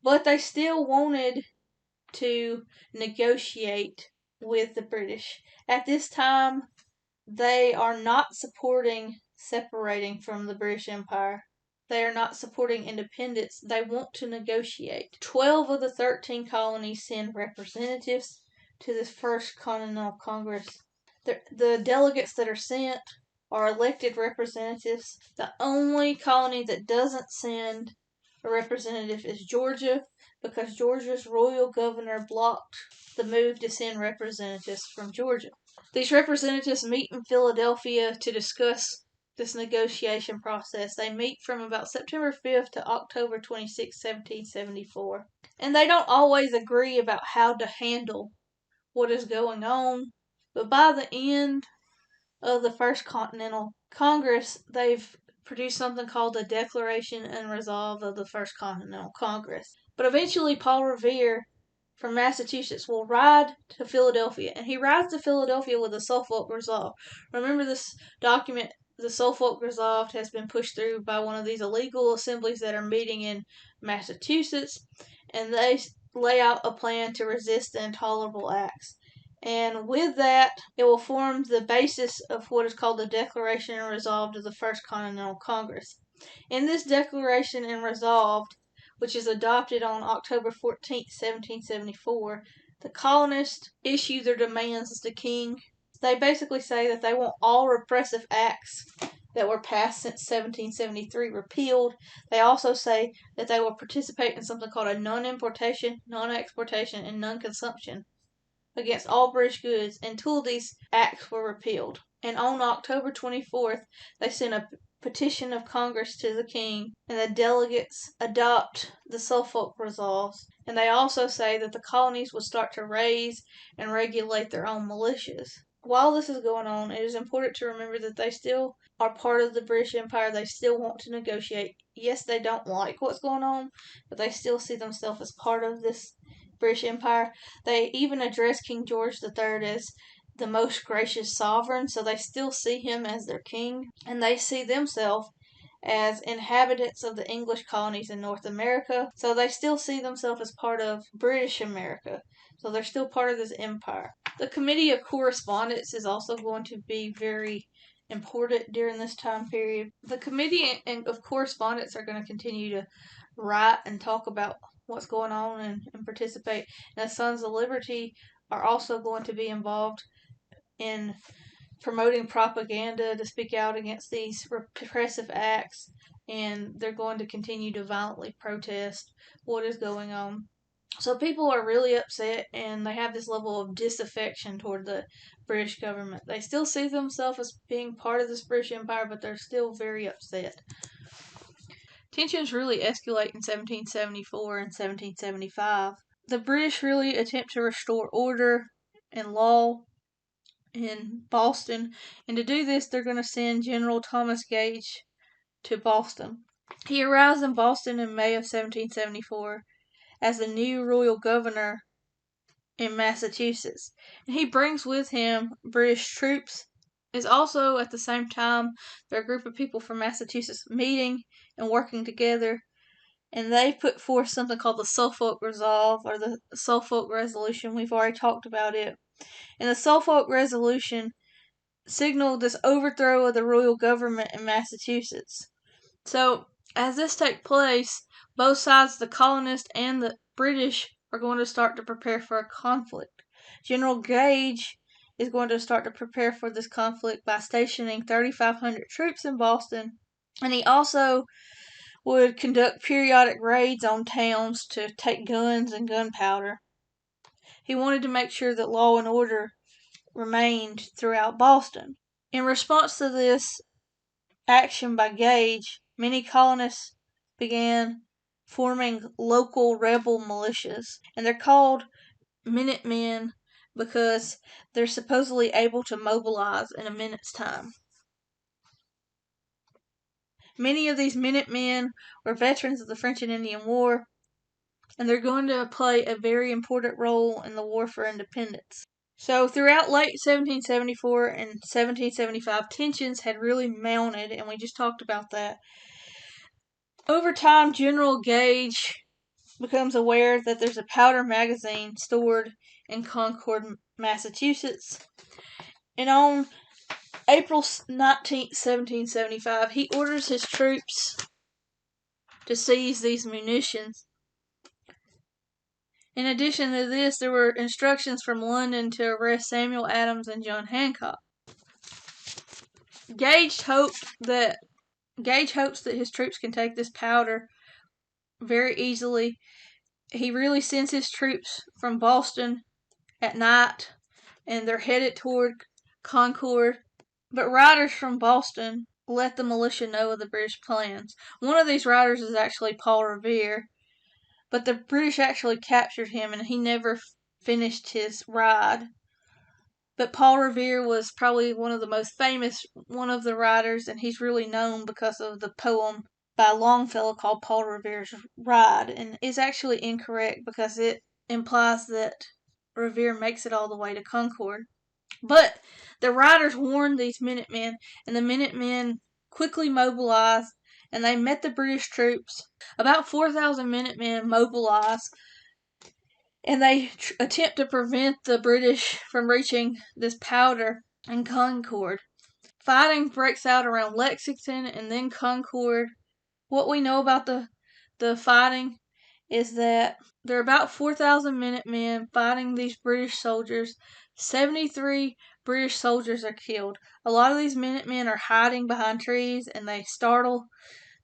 But they still wanted to negotiate with the British. At this time, they are not supporting separating from the British Empire. They are not supporting independence. They want to negotiate. 12 of the 13 colonies send representatives to this First Continental Congress. The delegates that are sent are elected representatives. The only colony that doesn't send a representative is Georgia, because Georgia's royal governor blocked the move to send representatives from Georgia. These representatives meet in Philadelphia to discuss this negotiation process. They meet from about September 5th to October 26, 1774. And they don't always agree about how to handle what is going on, but by the end of the First Continental Congress, they've produced something called the Declaration and Resolve of the First Continental Congress. But eventually, Paul Revere from Massachusetts will ride to Philadelphia, and he rides to Philadelphia with the Suffolk Resolve. Remember, this document, the Suffolk Resolve, has been pushed through by one of these illegal assemblies that are meeting in Massachusetts, and they lay out a plan to resist the Intolerable Acts. And with that, it will form the basis of what is called the Declaration and Resolve of the First Continental Congress. In this Declaration and Resolve, which is adopted on October 14, 1774, the colonists issue their demands to the king. They basically say that they want all repressive acts that were passed since 1773 repealed. They also say that they will participate in something called a non-importation, non-exportation, and non-consumption against all British goods until these acts were repealed. And on October 24th, they sent a petition of Congress to the king, and the delegates adopt the Suffolk Resolves. And they also say that the colonies would start to raise and regulate their own militias. While this is going on, it is important to remember that they still are part of the British Empire. They still want to negotiate. Yes, they don't like what's going on, but they still see themselves as part of this British Empire. They even address King George III as the most gracious sovereign, so they still see him as their king, and they see themselves as inhabitants of the English colonies in North America, so they still see themselves as part of British America, so they're still part of this empire. The Committee of Correspondence is also going to be very important during this time period. The Committee of Correspondence are going to continue to write and talk about what's going on and participate. And the Sons of Liberty are also going to be involved in promoting propaganda to speak out against these repressive acts, and they're going to continue to violently protest what is going on. So people are really upset, and they have this level of disaffection toward the British government. They still see themselves as being part of this British Empire, but they're still very upset. Tensions really escalate in 1774 and 1775. The British really attempt to restore order and law in Boston, and to do this, they're going to send General Thomas Gage to Boston. He arrives in Boston in May of 1774 as the new royal governor in Massachusetts, and he brings with him British troops. It's also at the same time there are a group of people from Massachusetts meeting and working together, and they put forth something called the Suffolk Resolve or the Suffolk Resolution. We've already talked about it. And the Suffolk Resolution signaled this overthrow of the royal government in Massachusetts. So, as this takes place, both sides, the colonists and the British, are going to start to prepare for a conflict. General Gage is going to start to prepare for this conflict by stationing 3,500 troops in Boston, and he also would conduct periodic raids on towns to take guns and gunpowder. He wanted to make sure that law and order remained throughout Boston. In response to this action by Gage, many colonists began forming local rebel militias. And they're called Minutemen because they're supposedly able to mobilize in a minute's time. Many of these Minutemen were veterans of the French and Indian War, and they're going to play a very important role in the War for Independence. So throughout late 1774 and 1775, tensions had really mounted, and we just talked about that. Over time, General Gage becomes aware that there's a powder magazine stored in Concord, Massachusetts. And on April 19, 1775, he orders his troops to seize these munitions. In addition to this, there were instructions from London to arrest Samuel Adams and John Hancock. Gage hopes that his troops can take this powder very easily. He really sends his troops from Boston at night, and they're headed toward Concord. But riders from Boston let the militia know of the British plans. One of these riders is actually Paul Revere, but the British actually captured him, and he never finished his ride. But Paul Revere was probably one of the most famous one of the riders, and he's really known because of the poem by Longfellow called Paul Revere's Ride, and is actually incorrect because it implies that Revere makes it all the way to Concord. But the riders warned these Minutemen, and the Minutemen quickly mobilized, and they met the British troops. About 4,000 Minutemen mobilized, and they attempt to prevent the British from reaching this powder in Concord. Fighting breaks out around Lexington and then Concord. What we know about the fighting is that there are about 4,000 Minutemen fighting these British soldiers. 73 British soldiers are killed. A lot of these Minutemen are hiding behind trees, and they startle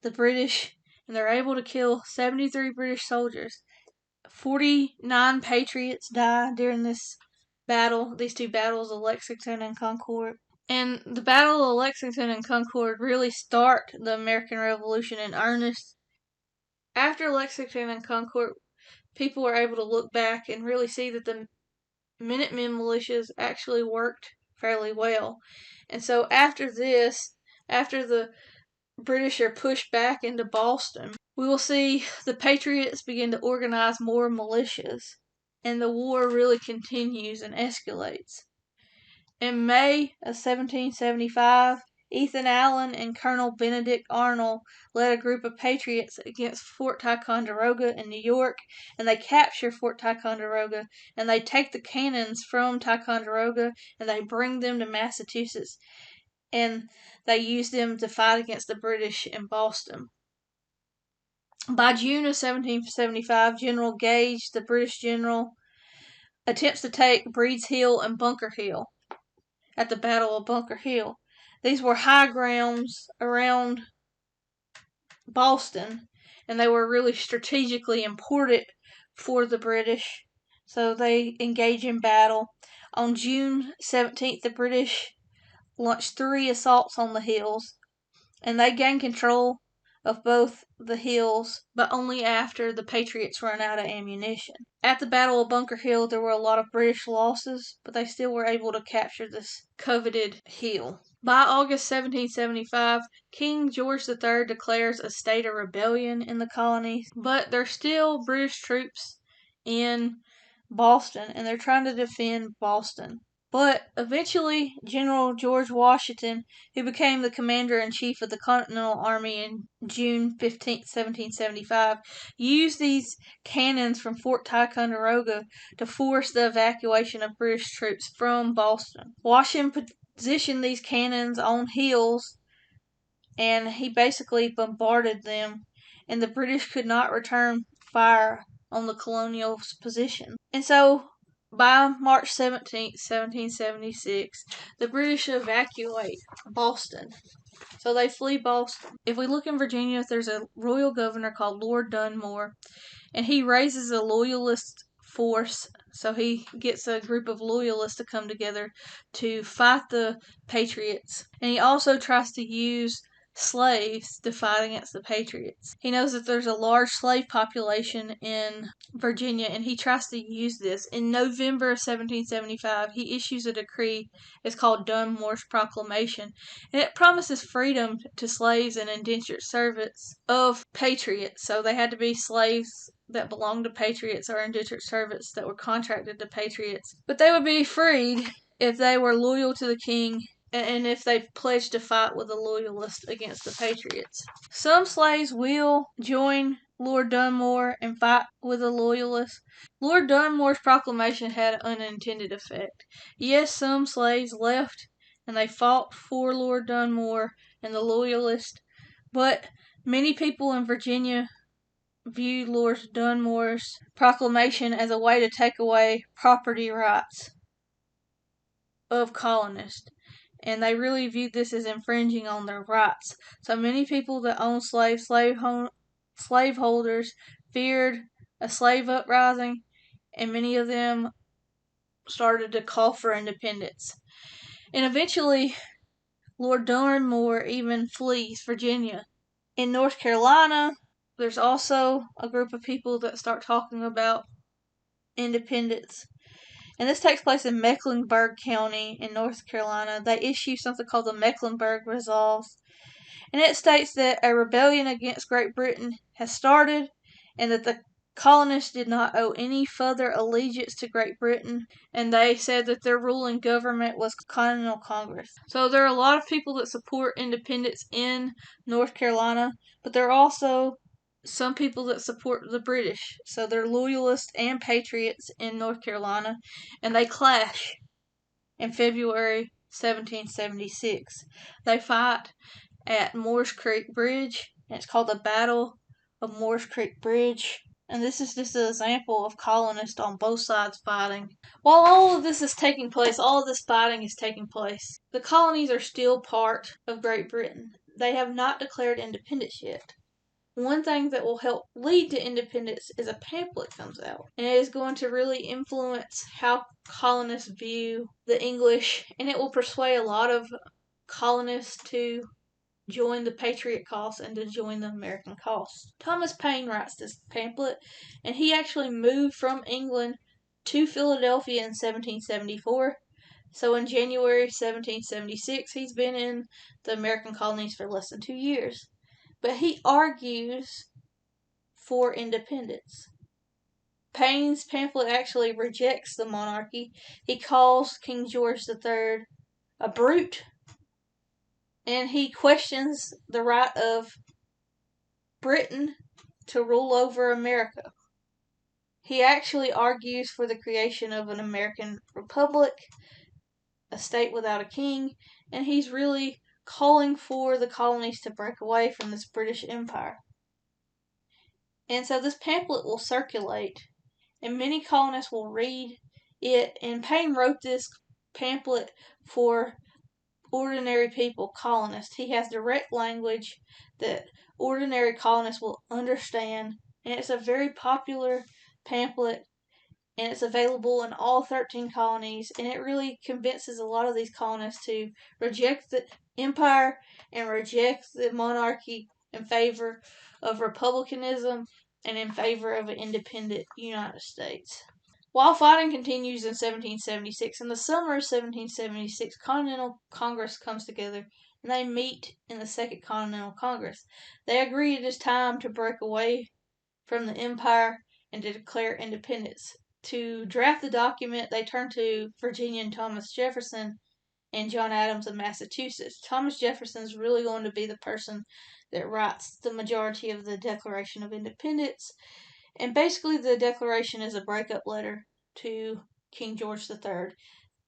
the British, and they're able to kill 73 British soldiers. 49 Patriots die during this battle, these two battles of Lexington and Concord. And the Battle of Lexington and Concord really start the American Revolution in earnest. After Lexington and Concord, people were able to look back and really see that the Minutemen militias actually worked fairly well. And so after the British are pushed back into Boston, we will see the Patriots begin to organize more militias, and the war really continues and escalates. In May of 1775, Ethan Allen and Colonel Benedict Arnold led a group of patriots against Fort Ticonderoga in New York, and they capture Fort Ticonderoga, and they take the cannons from Ticonderoga, and they bring them to Massachusetts, and they use them to fight against the British in Boston. By June of 1775, General Gage, the British general, attempts to take Breed's Hill and Bunker Hill at the Battle of Bunker Hill. These were high grounds around Boston, and they were really strategically important for the British, so they engage in battle. On June 17th, the British launched 3 assaults on the hills, and they gained control of both the hills, but only after the Patriots ran out of ammunition. At the Battle of Bunker Hill, there were a lot of British losses, but they still were able to capture this coveted hill. By August 1775, King George III declares a state of rebellion in the colonies, but there's still British troops in Boston, and they're trying to defend Boston. But eventually, General George Washington, who became the commander-in-chief of the Continental Army in June 15, 1775, used these cannons from Fort Ticonderoga to force the evacuation of British troops from Boston. Washington positioned these cannons on hills, and he basically bombarded them, and the British could not return fire on the colonial position. And so, by March 17, 1776, the British evacuate Boston. So they flee Boston. If we look in Virginia, there's a royal governor called Lord Dunmore, and he raises a loyalist force. So he gets a group of loyalists to come together to fight the Patriots. And he also tries to use slaves to fight against the Patriots. He knows that there's a large slave population in Virginia, and he tries to use this. In November of 1775, he issues a decree. It's called Dunmore's Proclamation, and it promises freedom to slaves and indentured servants of patriots. So they had to be slaves that belonged to patriots or indentured servants that were contracted to patriots. But they would be freed if they were loyal to the king and if they pledged to fight with the loyalists against the Patriots. Some slaves will join Lord Dunmore and fight with the loyalists. Lord Dunmore's proclamation had an unintended effect. Yes, some slaves left and they fought for Lord Dunmore and the loyalists, but many people in Virginia viewed Lord Dunmore's proclamation as a way to take away property rights of colonists, and they really viewed this as infringing on their rights. So many people that owned slaveholders feared a slave uprising, and many of them started to call for independence. And eventually, Lord Dunmore even flees Virginia. In North Carolina, there's also a group of people that start talking about independence. And this takes place in Mecklenburg County in North Carolina. They issue something called the Mecklenburg Resolves, and it states that a rebellion against Great Britain has started and that the colonists did not owe any further allegiance to Great Britain, and they said that their ruling government was Continental Congress. So there are a lot of people that support independence in North Carolina, but there are also some people that support the British. So they're loyalists and patriots in North Carolina, and they clash in February 1776. They fight at Moores Creek Bridge, and it's called the Battle of Moores Creek Bridge. And this is just an example of colonists on both sides fighting. While all of this is taking place, all of this fighting is taking place, the colonies are still part of Great Britain. They have not declared independence yet. One thing that will help lead to independence is a pamphlet comes out, and it is going to really influence how colonists view the English, and it will persuade a lot of colonists to join the Patriot cause and to join the American cause. Thomas Paine writes this pamphlet, and he actually moved from England to Philadelphia in 1774. So in January 1776, he's been in the American colonies for less than 2 years. But he argues for independence. Paine's pamphlet actually rejects the monarchy. He calls King George III a brute, and he questions the right of Britain to rule over America. He actually argues for the creation of an American republic, a state without a king, and he's really calling for the colonies to break away from this British Empire. And so this pamphlet will circulate, and many colonists will read it. And Paine wrote this pamphlet for ordinary people, colonists. He has direct language that ordinary colonists will understand, and it's a very popular pamphlet, and it's available in all 13 colonies, and it really convinces a lot of these colonists to reject the empire and reject the monarchy in favor of republicanism and in favor of an independent United States. While fighting continues in 1776, in the summer of 1776, Continental Congress comes together and they meet in the Second Continental Congress. They agree it is time to break away from the empire and to declare independence. To draft the document, they turn to Virginia and Thomas Jefferson and John Adams of Massachusetts. Thomas Jefferson is really going to be the person that writes the majority of the Declaration of Independence. And basically, the Declaration is a breakup letter to King George III.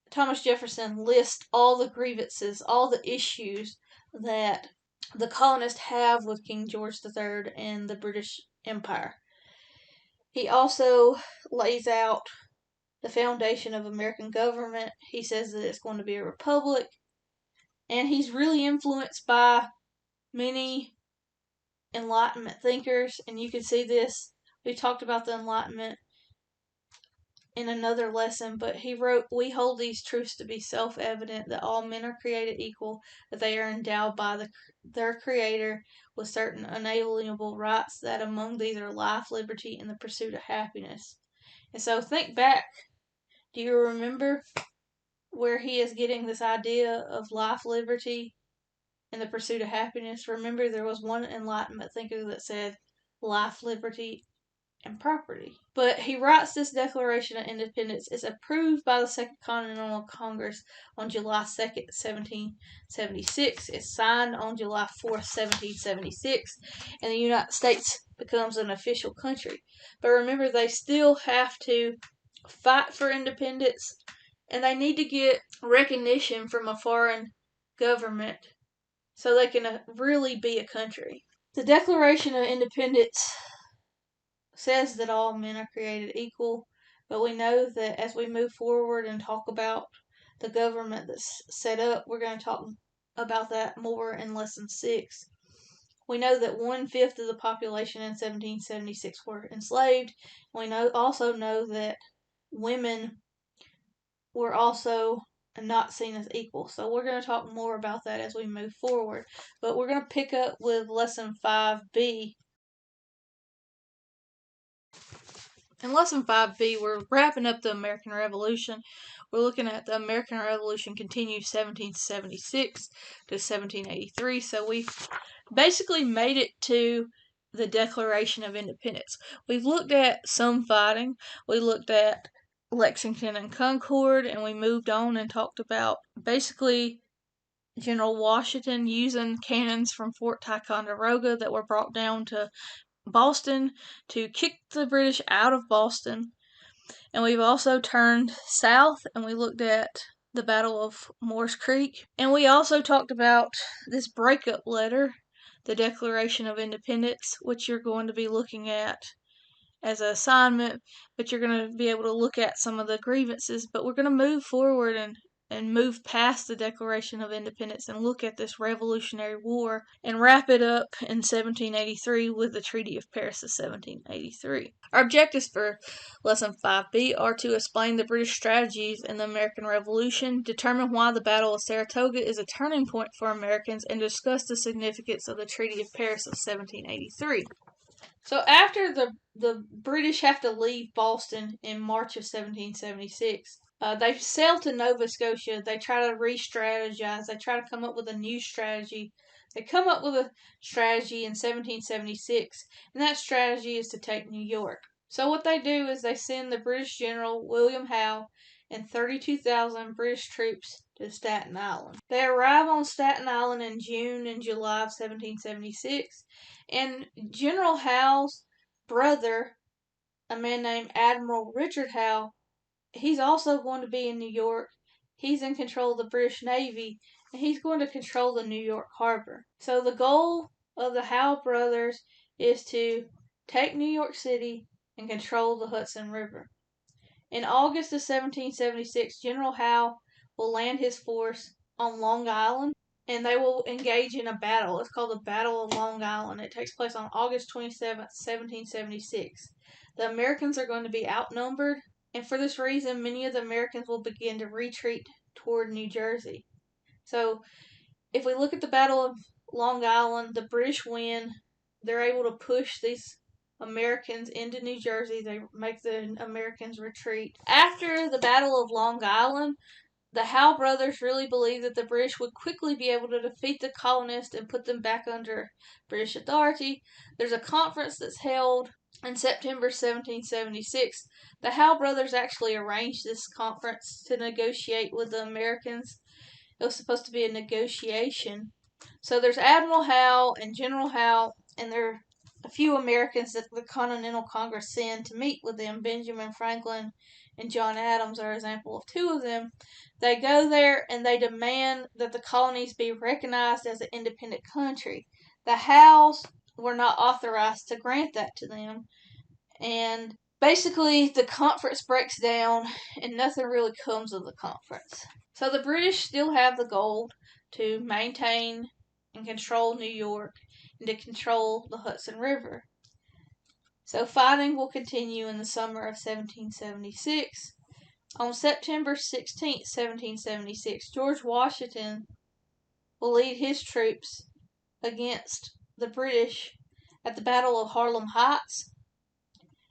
Thomas Jefferson lists all the grievances, all the issues that the colonists have with King George III and the British Empire. He also lays out the foundation of American government. He says that it's going to be a republic, and he's really influenced by many Enlightenment thinkers, and you can see this. We talked about the Enlightenment in another lesson, but he wrote, "We hold these truths to be self-evident, that all men are created equal, that they are endowed by their Creator with certain unalienable rights, that among these are life, liberty, and the pursuit of happiness." And so think back. Do you remember where he is getting this idea of life, liberty, and the pursuit of happiness? Remember, there was one Enlightenment thinker that said life, liberty, and property. But he writes, this Declaration of Independence is approved by the Second Continental Congress on July 2nd, 1776. It's signed on July 4th, 1776, and the United States becomes an official country. But remember, they still have to fight for independence, and they need to get recognition from a foreign government so they can really be a country. The Declaration of Independence says that all men are created equal, but we know that as we move forward and talk about the government that's set up, we're going to talk about that more in Lesson 6. We know that 1/5 of the population in 1776 were enslaved. We also know that women were also not seen as equal. So we're going to talk more about that as we move forward. But we're going to pick up with Lesson 5B. In Lesson 5B, we're wrapping up the American Revolution. We're looking at the American Revolution continued 1776 to 1783. So we've basically made it to the Declaration of Independence. We've looked at some fighting. We looked at Lexington and Concord, and we moved on and talked about basically General Washington using cannons from Fort Ticonderoga that were brought down to Boston to kick the British out of Boston. And we've also turned south and we looked at the Battle of Moores Creek. And we also talked about this breakup letter, the Declaration of Independence, which you're going to be looking at as an assignment, but you're going to be able to look at some of the grievances. But we're going to move forward and move past the Declaration of Independence and look at this Revolutionary War and wrap it up in 1783 with the Treaty of Paris of 1783. Our objectives for Lesson 5B are to explain the British strategies in the American Revolution, determine why the Battle of Saratoga is a turning point for Americans, and discuss the significance of the Treaty of Paris of 1783. So after the British have to leave Boston in March of 1776, they sail to Nova Scotia. They try to re-strategize. They try to come up with a new strategy. They come up with a strategy in 1776, and that strategy is to take New York. So what they do is they send the British General William Howe and 32,000 British troops to Staten Island. They arrive on Staten Island in June and July of 1776, and General Howe's brother, a man named Admiral Richard Howe, he's also going to be in New York. He's in control of the British Navy, and he's going to control the New York harbor. So the goal of the Howe brothers is to take New York City and control the Hudson River. In August of 1776, General Howe will land his force on Long Island, and they will engage in a battle. It's called the Battle of Long Island. It takes place on August 27th, 1776. The Americans are going to be outnumbered, and for this reason, many of the Americans will begin to retreat toward New Jersey. So, if we look at the Battle of Long Island, the British win. They're able to push these Americans into New Jersey. They make the Americans retreat. After the Battle of Long Island, the Howe brothers really believed that the British would quickly be able to defeat the colonists and put them back under British authority. There's a conference that's held in September 1776. The Howe brothers actually arranged this conference to negotiate with the Americans. It was supposed to be a negotiation. So there's Admiral Howe and General Howe, and there are a few Americans that the Continental Congress send to meet with them. Benjamin Franklin and John Adams are an example of two of them. They go there and they demand that the colonies be recognized as an independent country. The Howes were not authorized to grant that to them, and basically the conference breaks down and nothing really comes of the conference. So the British still have the goal to maintain and control New York and to control the Hudson River. So fighting will continue in the summer of 1776. On September 16, 1776, George Washington will lead his troops against the British at the Battle of Harlem Heights,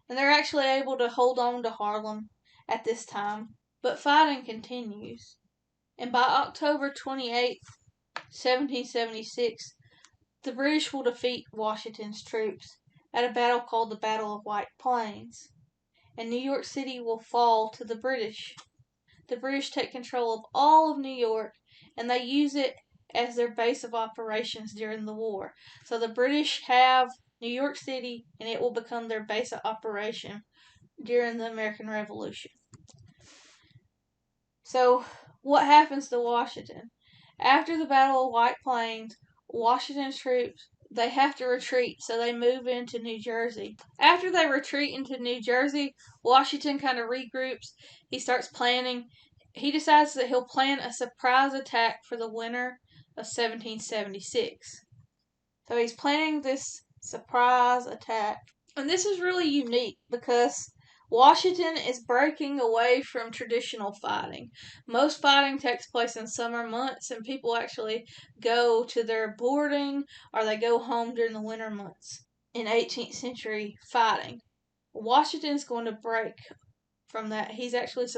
and they're actually able to hold on to Harlem at this time, but fighting continues. And by October 28, 1776, the British will defeat Washington's troops at a battle called the Battle of White Plains, and New York City will fall to the British. The British take control of all of New York, and they use it as their base of operations during the war. So the British have New York City, and it will become their base of operation during the American Revolution. So what happens to Washington? After the Battle of White Plains, Washington's troops, they have to retreat, so they move into New Jersey. After they retreat into New Jersey, Washington kind of regroups. He starts planning. He decides that he'll plan a surprise attack for the winter of 1776. So he's planning this surprise attack. And this is really unique because Washington is breaking away from traditional fighting. Most fighting takes place in summer months, and people actually go to their boarding or they go home during the winter months in 18th century fighting. Washington's going to break from that. He is actually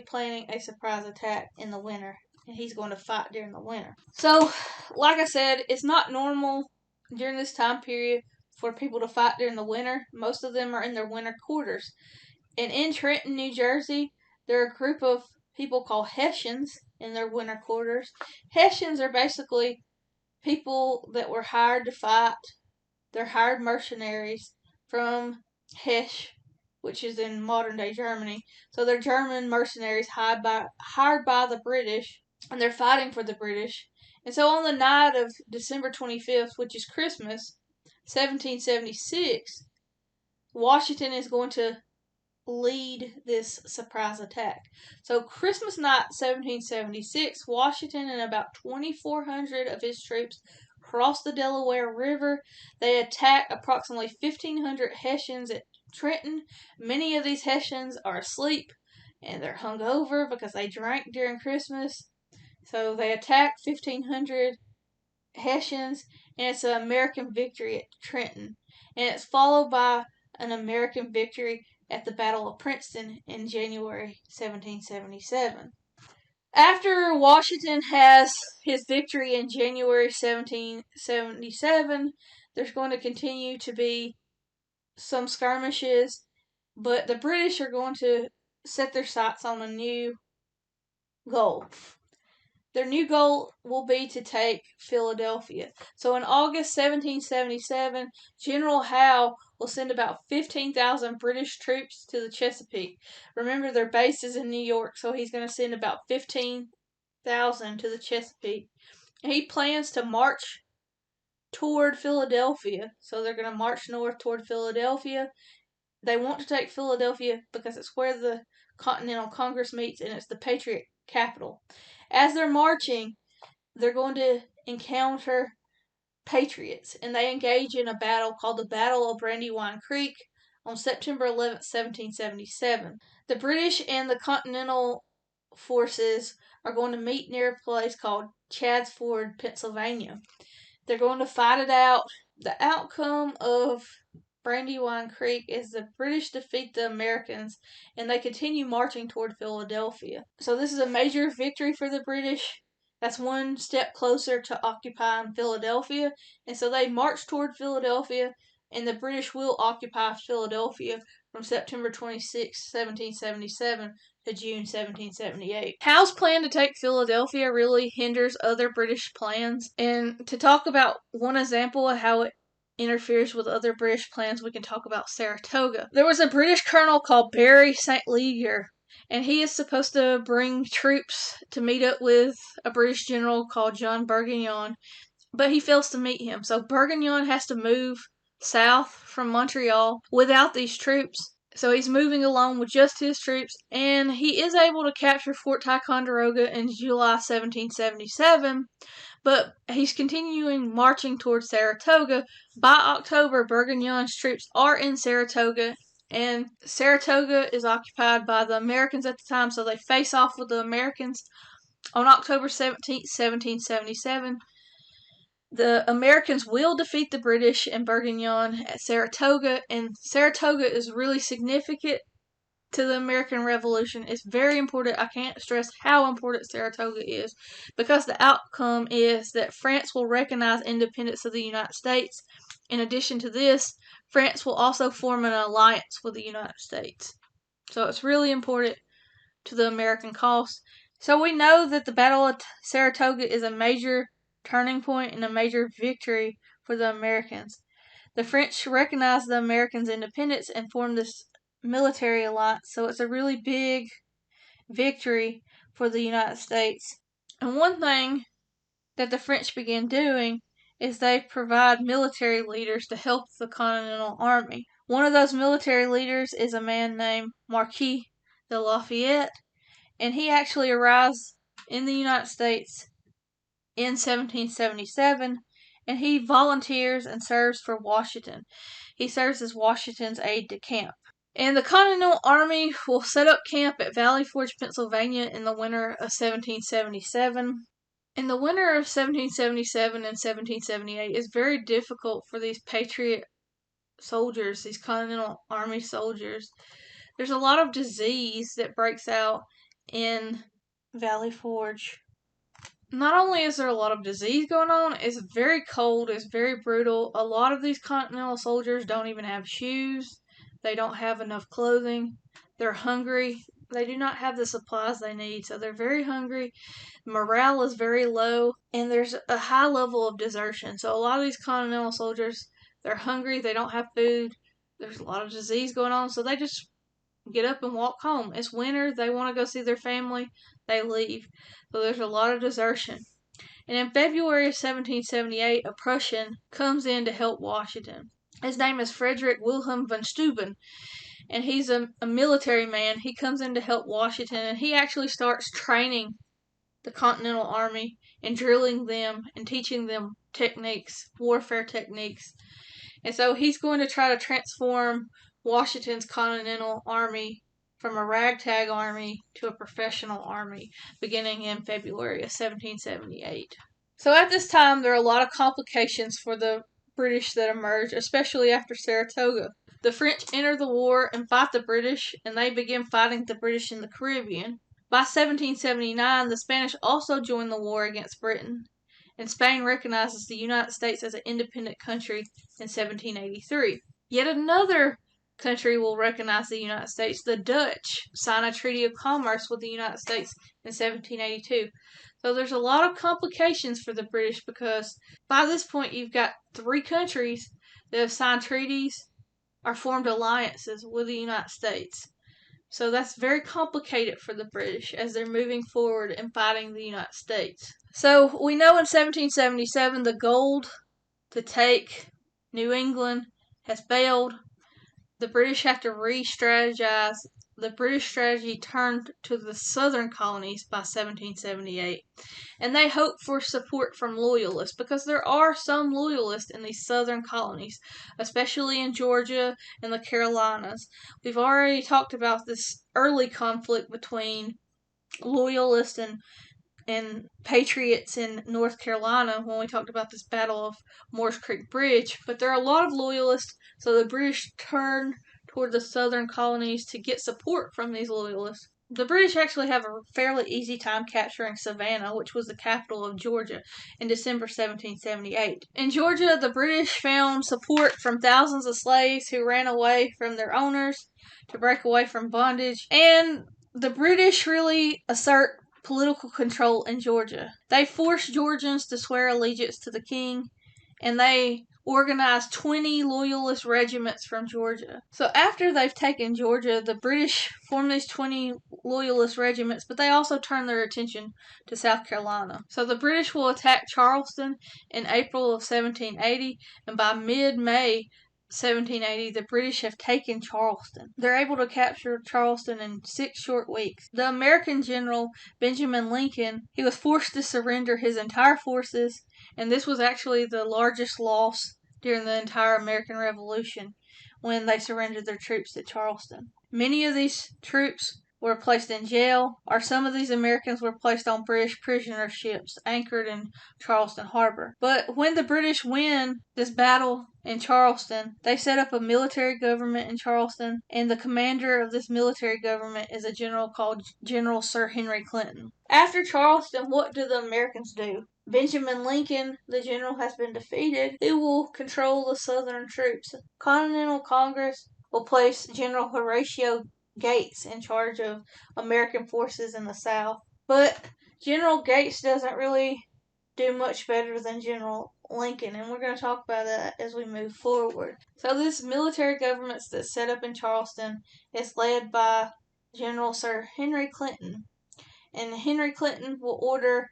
planning a surprise attack in the winter, and he's going to fight during the winter. So, like I said, it's not normal during this time period for people to fight during the winter. Most of them are in their winter quarters. And in Trenton, New Jersey, there are a group of people called Hessians in their winter quarters. Hessians are basically people that were hired to fight. They're hired mercenaries from Hesse, which is in modern day Germany. So they're German mercenaries hired by the British, and they're fighting for the British. And so on the night of December 25th, which is Christmas, 1776, Washington is going to lead this surprise attack. So Christmas night 1776, Washington and about 2,400 of his troops cross the Delaware River. They attack approximately 1,500 Hessians at Trenton. Many of these Hessians are asleep and they're hungover because they drank during Christmas. So they attack 1,500 Hessians, and it's an American victory at Trenton. And it's followed by an American victory at the Battle of Princeton in January 1777. After Washington has his victory in January 1777, there's going to continue to be some skirmishes, but the British are going to set their sights on a new goal. Their new goal will be to take Philadelphia. So in August 1777, General Howe will send about 15,000 British troops to the Chesapeake. Remember, their base is in New York, so he's going to send about 15,000 to the Chesapeake. And he plans to march toward Philadelphia. So they're going to march north toward Philadelphia. They want to take Philadelphia because it's where the Continental Congress meets, and it's the Patriot capital. As they're marching, they're going to encounter Patriots, and they engage in a battle called the Battle of Brandywine Creek on September 11, 1777. The British and the Continental forces are going to meet near a place called Chadds Ford, Pennsylvania. They're going to fight it out. The outcome of Brandywine Creek is the British defeat the Americans, and they continue marching toward Philadelphia. So this is a major victory for the British. That's one step closer to occupying Philadelphia. And so they march toward Philadelphia, and the British will occupy Philadelphia from September 26, 1777 to June 1778. Howe's plan to take Philadelphia really hinders other British plans. And to talk about one example of how it interferes with other British plans, we can talk about Saratoga. There was a British colonel called Barry St. Leger, and he is supposed to bring troops to meet up with a British general called John Bourguignon, but he fails to meet him. So Bourguignon has to move south from Montreal without these troops. So he's moving along with just his troops, and he is able to capture Fort Ticonderoga in July 1777, but he's continuing marching towards Saratoga. By October, Bourguignon's troops are in Saratoga, and Saratoga is occupied by the Americans at the time, so they face off with the Americans on October 17th, 1777. The Americans will defeat the British and Bourguignon at Saratoga, and Saratoga is really significant to the American Revolution. It's very important. I can't stress how important Saratoga is, because the outcome is that France will recognize independence of the United States. In addition to this, France will also form an alliance with the United States. So it's really important to the American cause. So we know that the Battle of Saratoga is a major turning point and a major victory for the Americans. The French recognized the Americans' independence and formed this military alliance, so it's a really big victory for the United States. And one thing that the French began doing is they provide military leaders to help the Continental Army. One of those military leaders is a man named Marquis de Lafayette, and he actually arrives in the United States in 1777, and he volunteers and serves for Washington. He serves as Washington's aide-de-camp. And the Continental Army will set up camp at Valley Forge, Pennsylvania in the winter of 1777. In the winter of 1777 and 1778 is very difficult for these Patriot soldiers, these Continental Army soldiers. There's a lot of disease that breaks out in Valley Forge. Not only is there a lot of disease going on, it's very cold, it's very brutal. A lot of these Continental soldiers don't even have shoes. They don't have enough clothing. They're hungry. They do not have the supplies they need, so they're very hungry. Morale is very low, and there's a high level of desertion. So a lot of these Continental soldiers, they're hungry, they don't have food. There's a lot of disease going on, so they just get up and walk home. It's winter, they want to go see their family, they leave. So there's a lot of desertion. And in February of 1778, a Prussian comes in to help Washington. His name is Frederick Wilhelm von Steuben, and he's a military man. He comes in to help Washington, and he actually starts training the Continental Army and drilling them and teaching them techniques, warfare techniques. And so he's going to try to transform Washington's Continental Army from a ragtag army to a professional army, beginning in February of 1778. So at this time, there are a lot of complications for the British that emerge, especially after Saratoga. The French enter the war and fight the British, and they begin fighting the British in the Caribbean. By 1779, the Spanish also joined the war against Britain, and Spain recognizes the United States as an independent country in 1783. Yet another country will recognize the United States. The Dutch sign a treaty of commerce with the United States in 1782. So there's a lot of complications for the British, because by this point you've got 3 countries that have signed treaties or formed alliances with the United States. So that's very complicated for the British as they're moving forward and fighting the United States. So we know in 1777 the gold to take New England has failed. The British have to re-strategize. The British strategy turned to the southern colonies by 1778. And they hope for support from loyalists, because there are some loyalists in these southern colonies, especially in Georgia and the Carolinas. We've already talked about this early conflict between loyalists and patriots in North Carolina when we talked about this Battle of Moores Creek Bridge, but there are a lot of loyalists, so the British turn toward the southern colonies to get support from these loyalists. The British actually have a fairly easy time capturing Savannah, which was the capital of Georgia, in December 1778. In Georgia, the British found support from thousands of slaves who ran away from their owners to break away from bondage, and the British really assert political control in Georgia. They forced Georgians to swear allegiance to the king, and they organized 20 loyalist regiments from Georgia. So after they've taken Georgia, the British form these 20 loyalist regiments, but they also turn their attention to South Carolina. So the British will attack Charleston in April of 1780, and by mid-May, 1780, the British have taken Charleston. They're able to capture Charleston in 6 short weeks. The American general Benjamin Lincoln, he was forced to surrender his entire forces, and this was actually the largest loss during the entire American Revolution when they surrendered their troops at Charleston. Many of these troops were placed in jail, or some of these Americans were placed on British prisoner ships anchored in Charleston Harbor. But when the British win this battle in Charleston, they set up a military government in Charleston, and the commander of this military government is a general called General Sir Henry Clinton. After Charleston, what do the Americans do? Benjamin Lincoln, the general, has been defeated. Who will control the Southern troops? Continental Congress will place General Horatio Gates in charge of American forces in the South. But General Gates doesn't really do much better than General Lincoln, and we're going to talk about that as we move forward. So this military government that's set up in Charleston is led by General Sir Henry Clinton, and Henry Clinton will order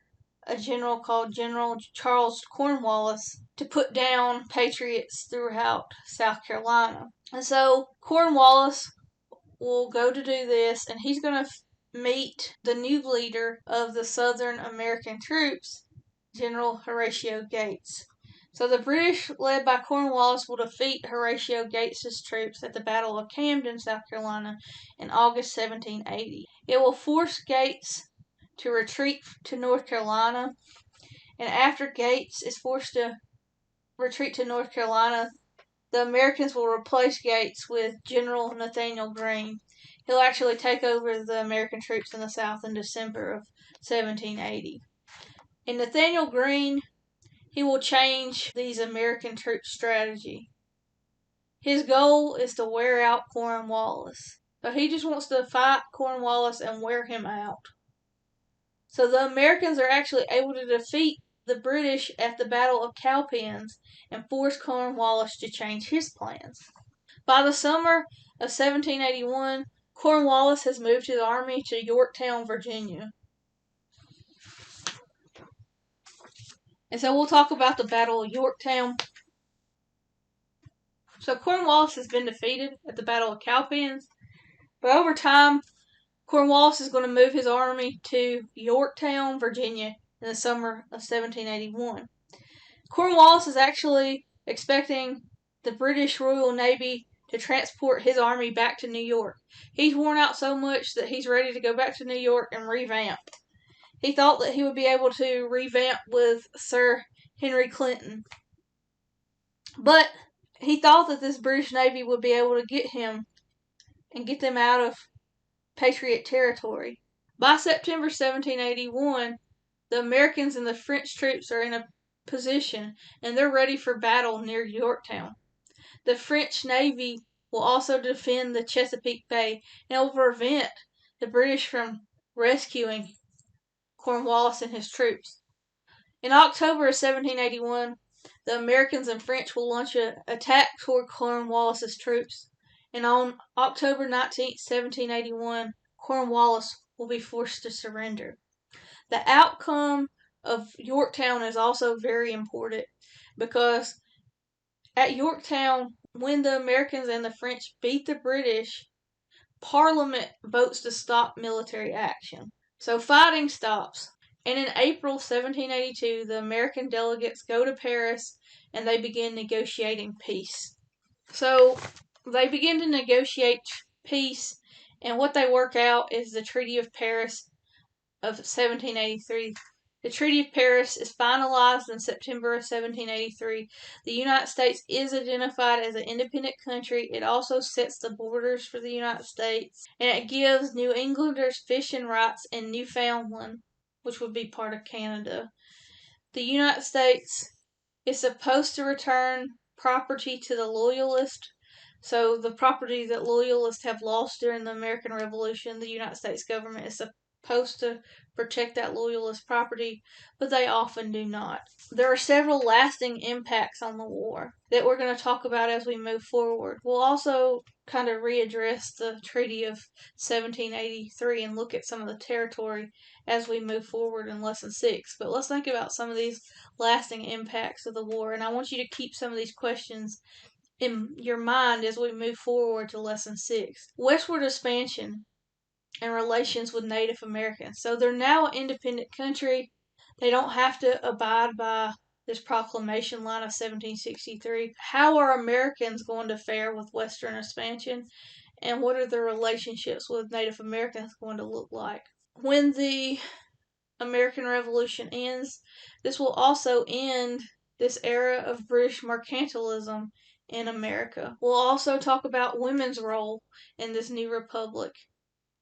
a general called General Charles Cornwallis to put down patriots throughout South Carolina. And so Cornwallis will go to do this, and he's going to meet the new leader of the Southern American troops, General Horatio Gates. So the British, led by Cornwallis, will defeat Horatio Gates's troops at the Battle of Camden, South Carolina, in August 1780. It will force Gates to retreat to North Carolina, and after Gates is forced to retreat to North Carolina, the Americans will replace Gates with General Nathaniel Greene. He'll actually take over the American troops in the South in December of 1780. In Nathaniel Greene, he will change these American troops' strategy. His goal is to wear out Cornwallis. So he just wants to fight Cornwallis and wear him out. So the Americans are actually able to defeat the British at the Battle of Cowpens and force Cornwallis to change his plans. By the summer of 1781, Cornwallis has moved his army to Yorktown, Virginia. And so we'll talk about the Battle of Yorktown. So Cornwallis has been defeated at the Battle of Cowpens, but over time, Cornwallis is going to move his army to Yorktown, Virginia in the summer of 1781. Cornwallis is actually expecting the British Royal Navy to transport his army back to New York. He's worn out so much that he's ready to go back to New York and revamp. He thought that he would be able to revamp with Sir Henry Clinton. But he thought that this British Navy would be able to get him and get them out of Patriot territory. By September 1781, the Americans and the French troops are in a position and they're ready for battle near Yorktown. The French Navy will also defend the Chesapeake Bay and will prevent the British from rescuing Cornwallis and his troops. In October of 1781, the Americans and French will launch an attack toward Cornwallis's troops, and on October 19, 1781, Cornwallis will be forced to surrender. The outcome of Yorktown is also very important because at Yorktown, when the Americans and the French beat the British, Parliament votes to stop military action. So fighting stops. And in April 1782, the American delegates go to Paris and they begin negotiating peace. So they begin to negotiate peace, and what they work out is the Treaty of Paris of 1783. The Treaty of Paris is finalized in September of 1783. The United States is identified as an independent country. It also sets the borders for the United States, and it gives New Englanders fishing rights in Newfoundland, which would be part of Canada. The United States is supposed to return property to the Loyalists. So the property that Loyalists have lost during the American Revolution, the United States government is supposed to protect that Loyalist property, but they often do not. There are several lasting impacts on the war that we're going to talk about as we move forward. We'll also kind of readdress the Treaty of 1783 and look at some of the territory as we move forward in Lesson 6. But let's think about some of these lasting impacts of the war, and I want you to keep some of these questions in your mind as we move forward to lesson 6. Westward expansion and relations with Native Americans. So they're now an independent country. They don't have to abide by this proclamation line of 1763. How are Americans going to fare with Western expansion? And what are their relationships with Native Americans going to look like? When the American Revolution ends, this will also end this era of British mercantilism in America. We'll also talk about women's role in this new republic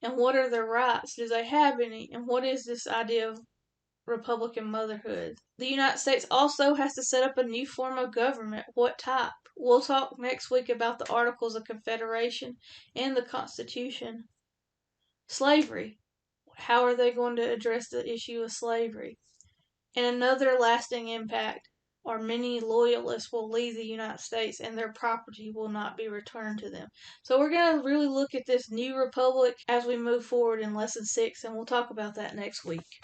and what are their rights? Do they have any? And what is this idea of Republican motherhood? The United States also has to set up a new form of government. What type? We'll talk next week about the Articles of Confederation and the Constitution. Slavery. How are they going to address the issue of slavery? And another lasting impact are many loyalists will leave the United States and their property will not be returned to them. So we're going to really look at this new republic as we move forward in lesson 6, and we'll talk about that next week.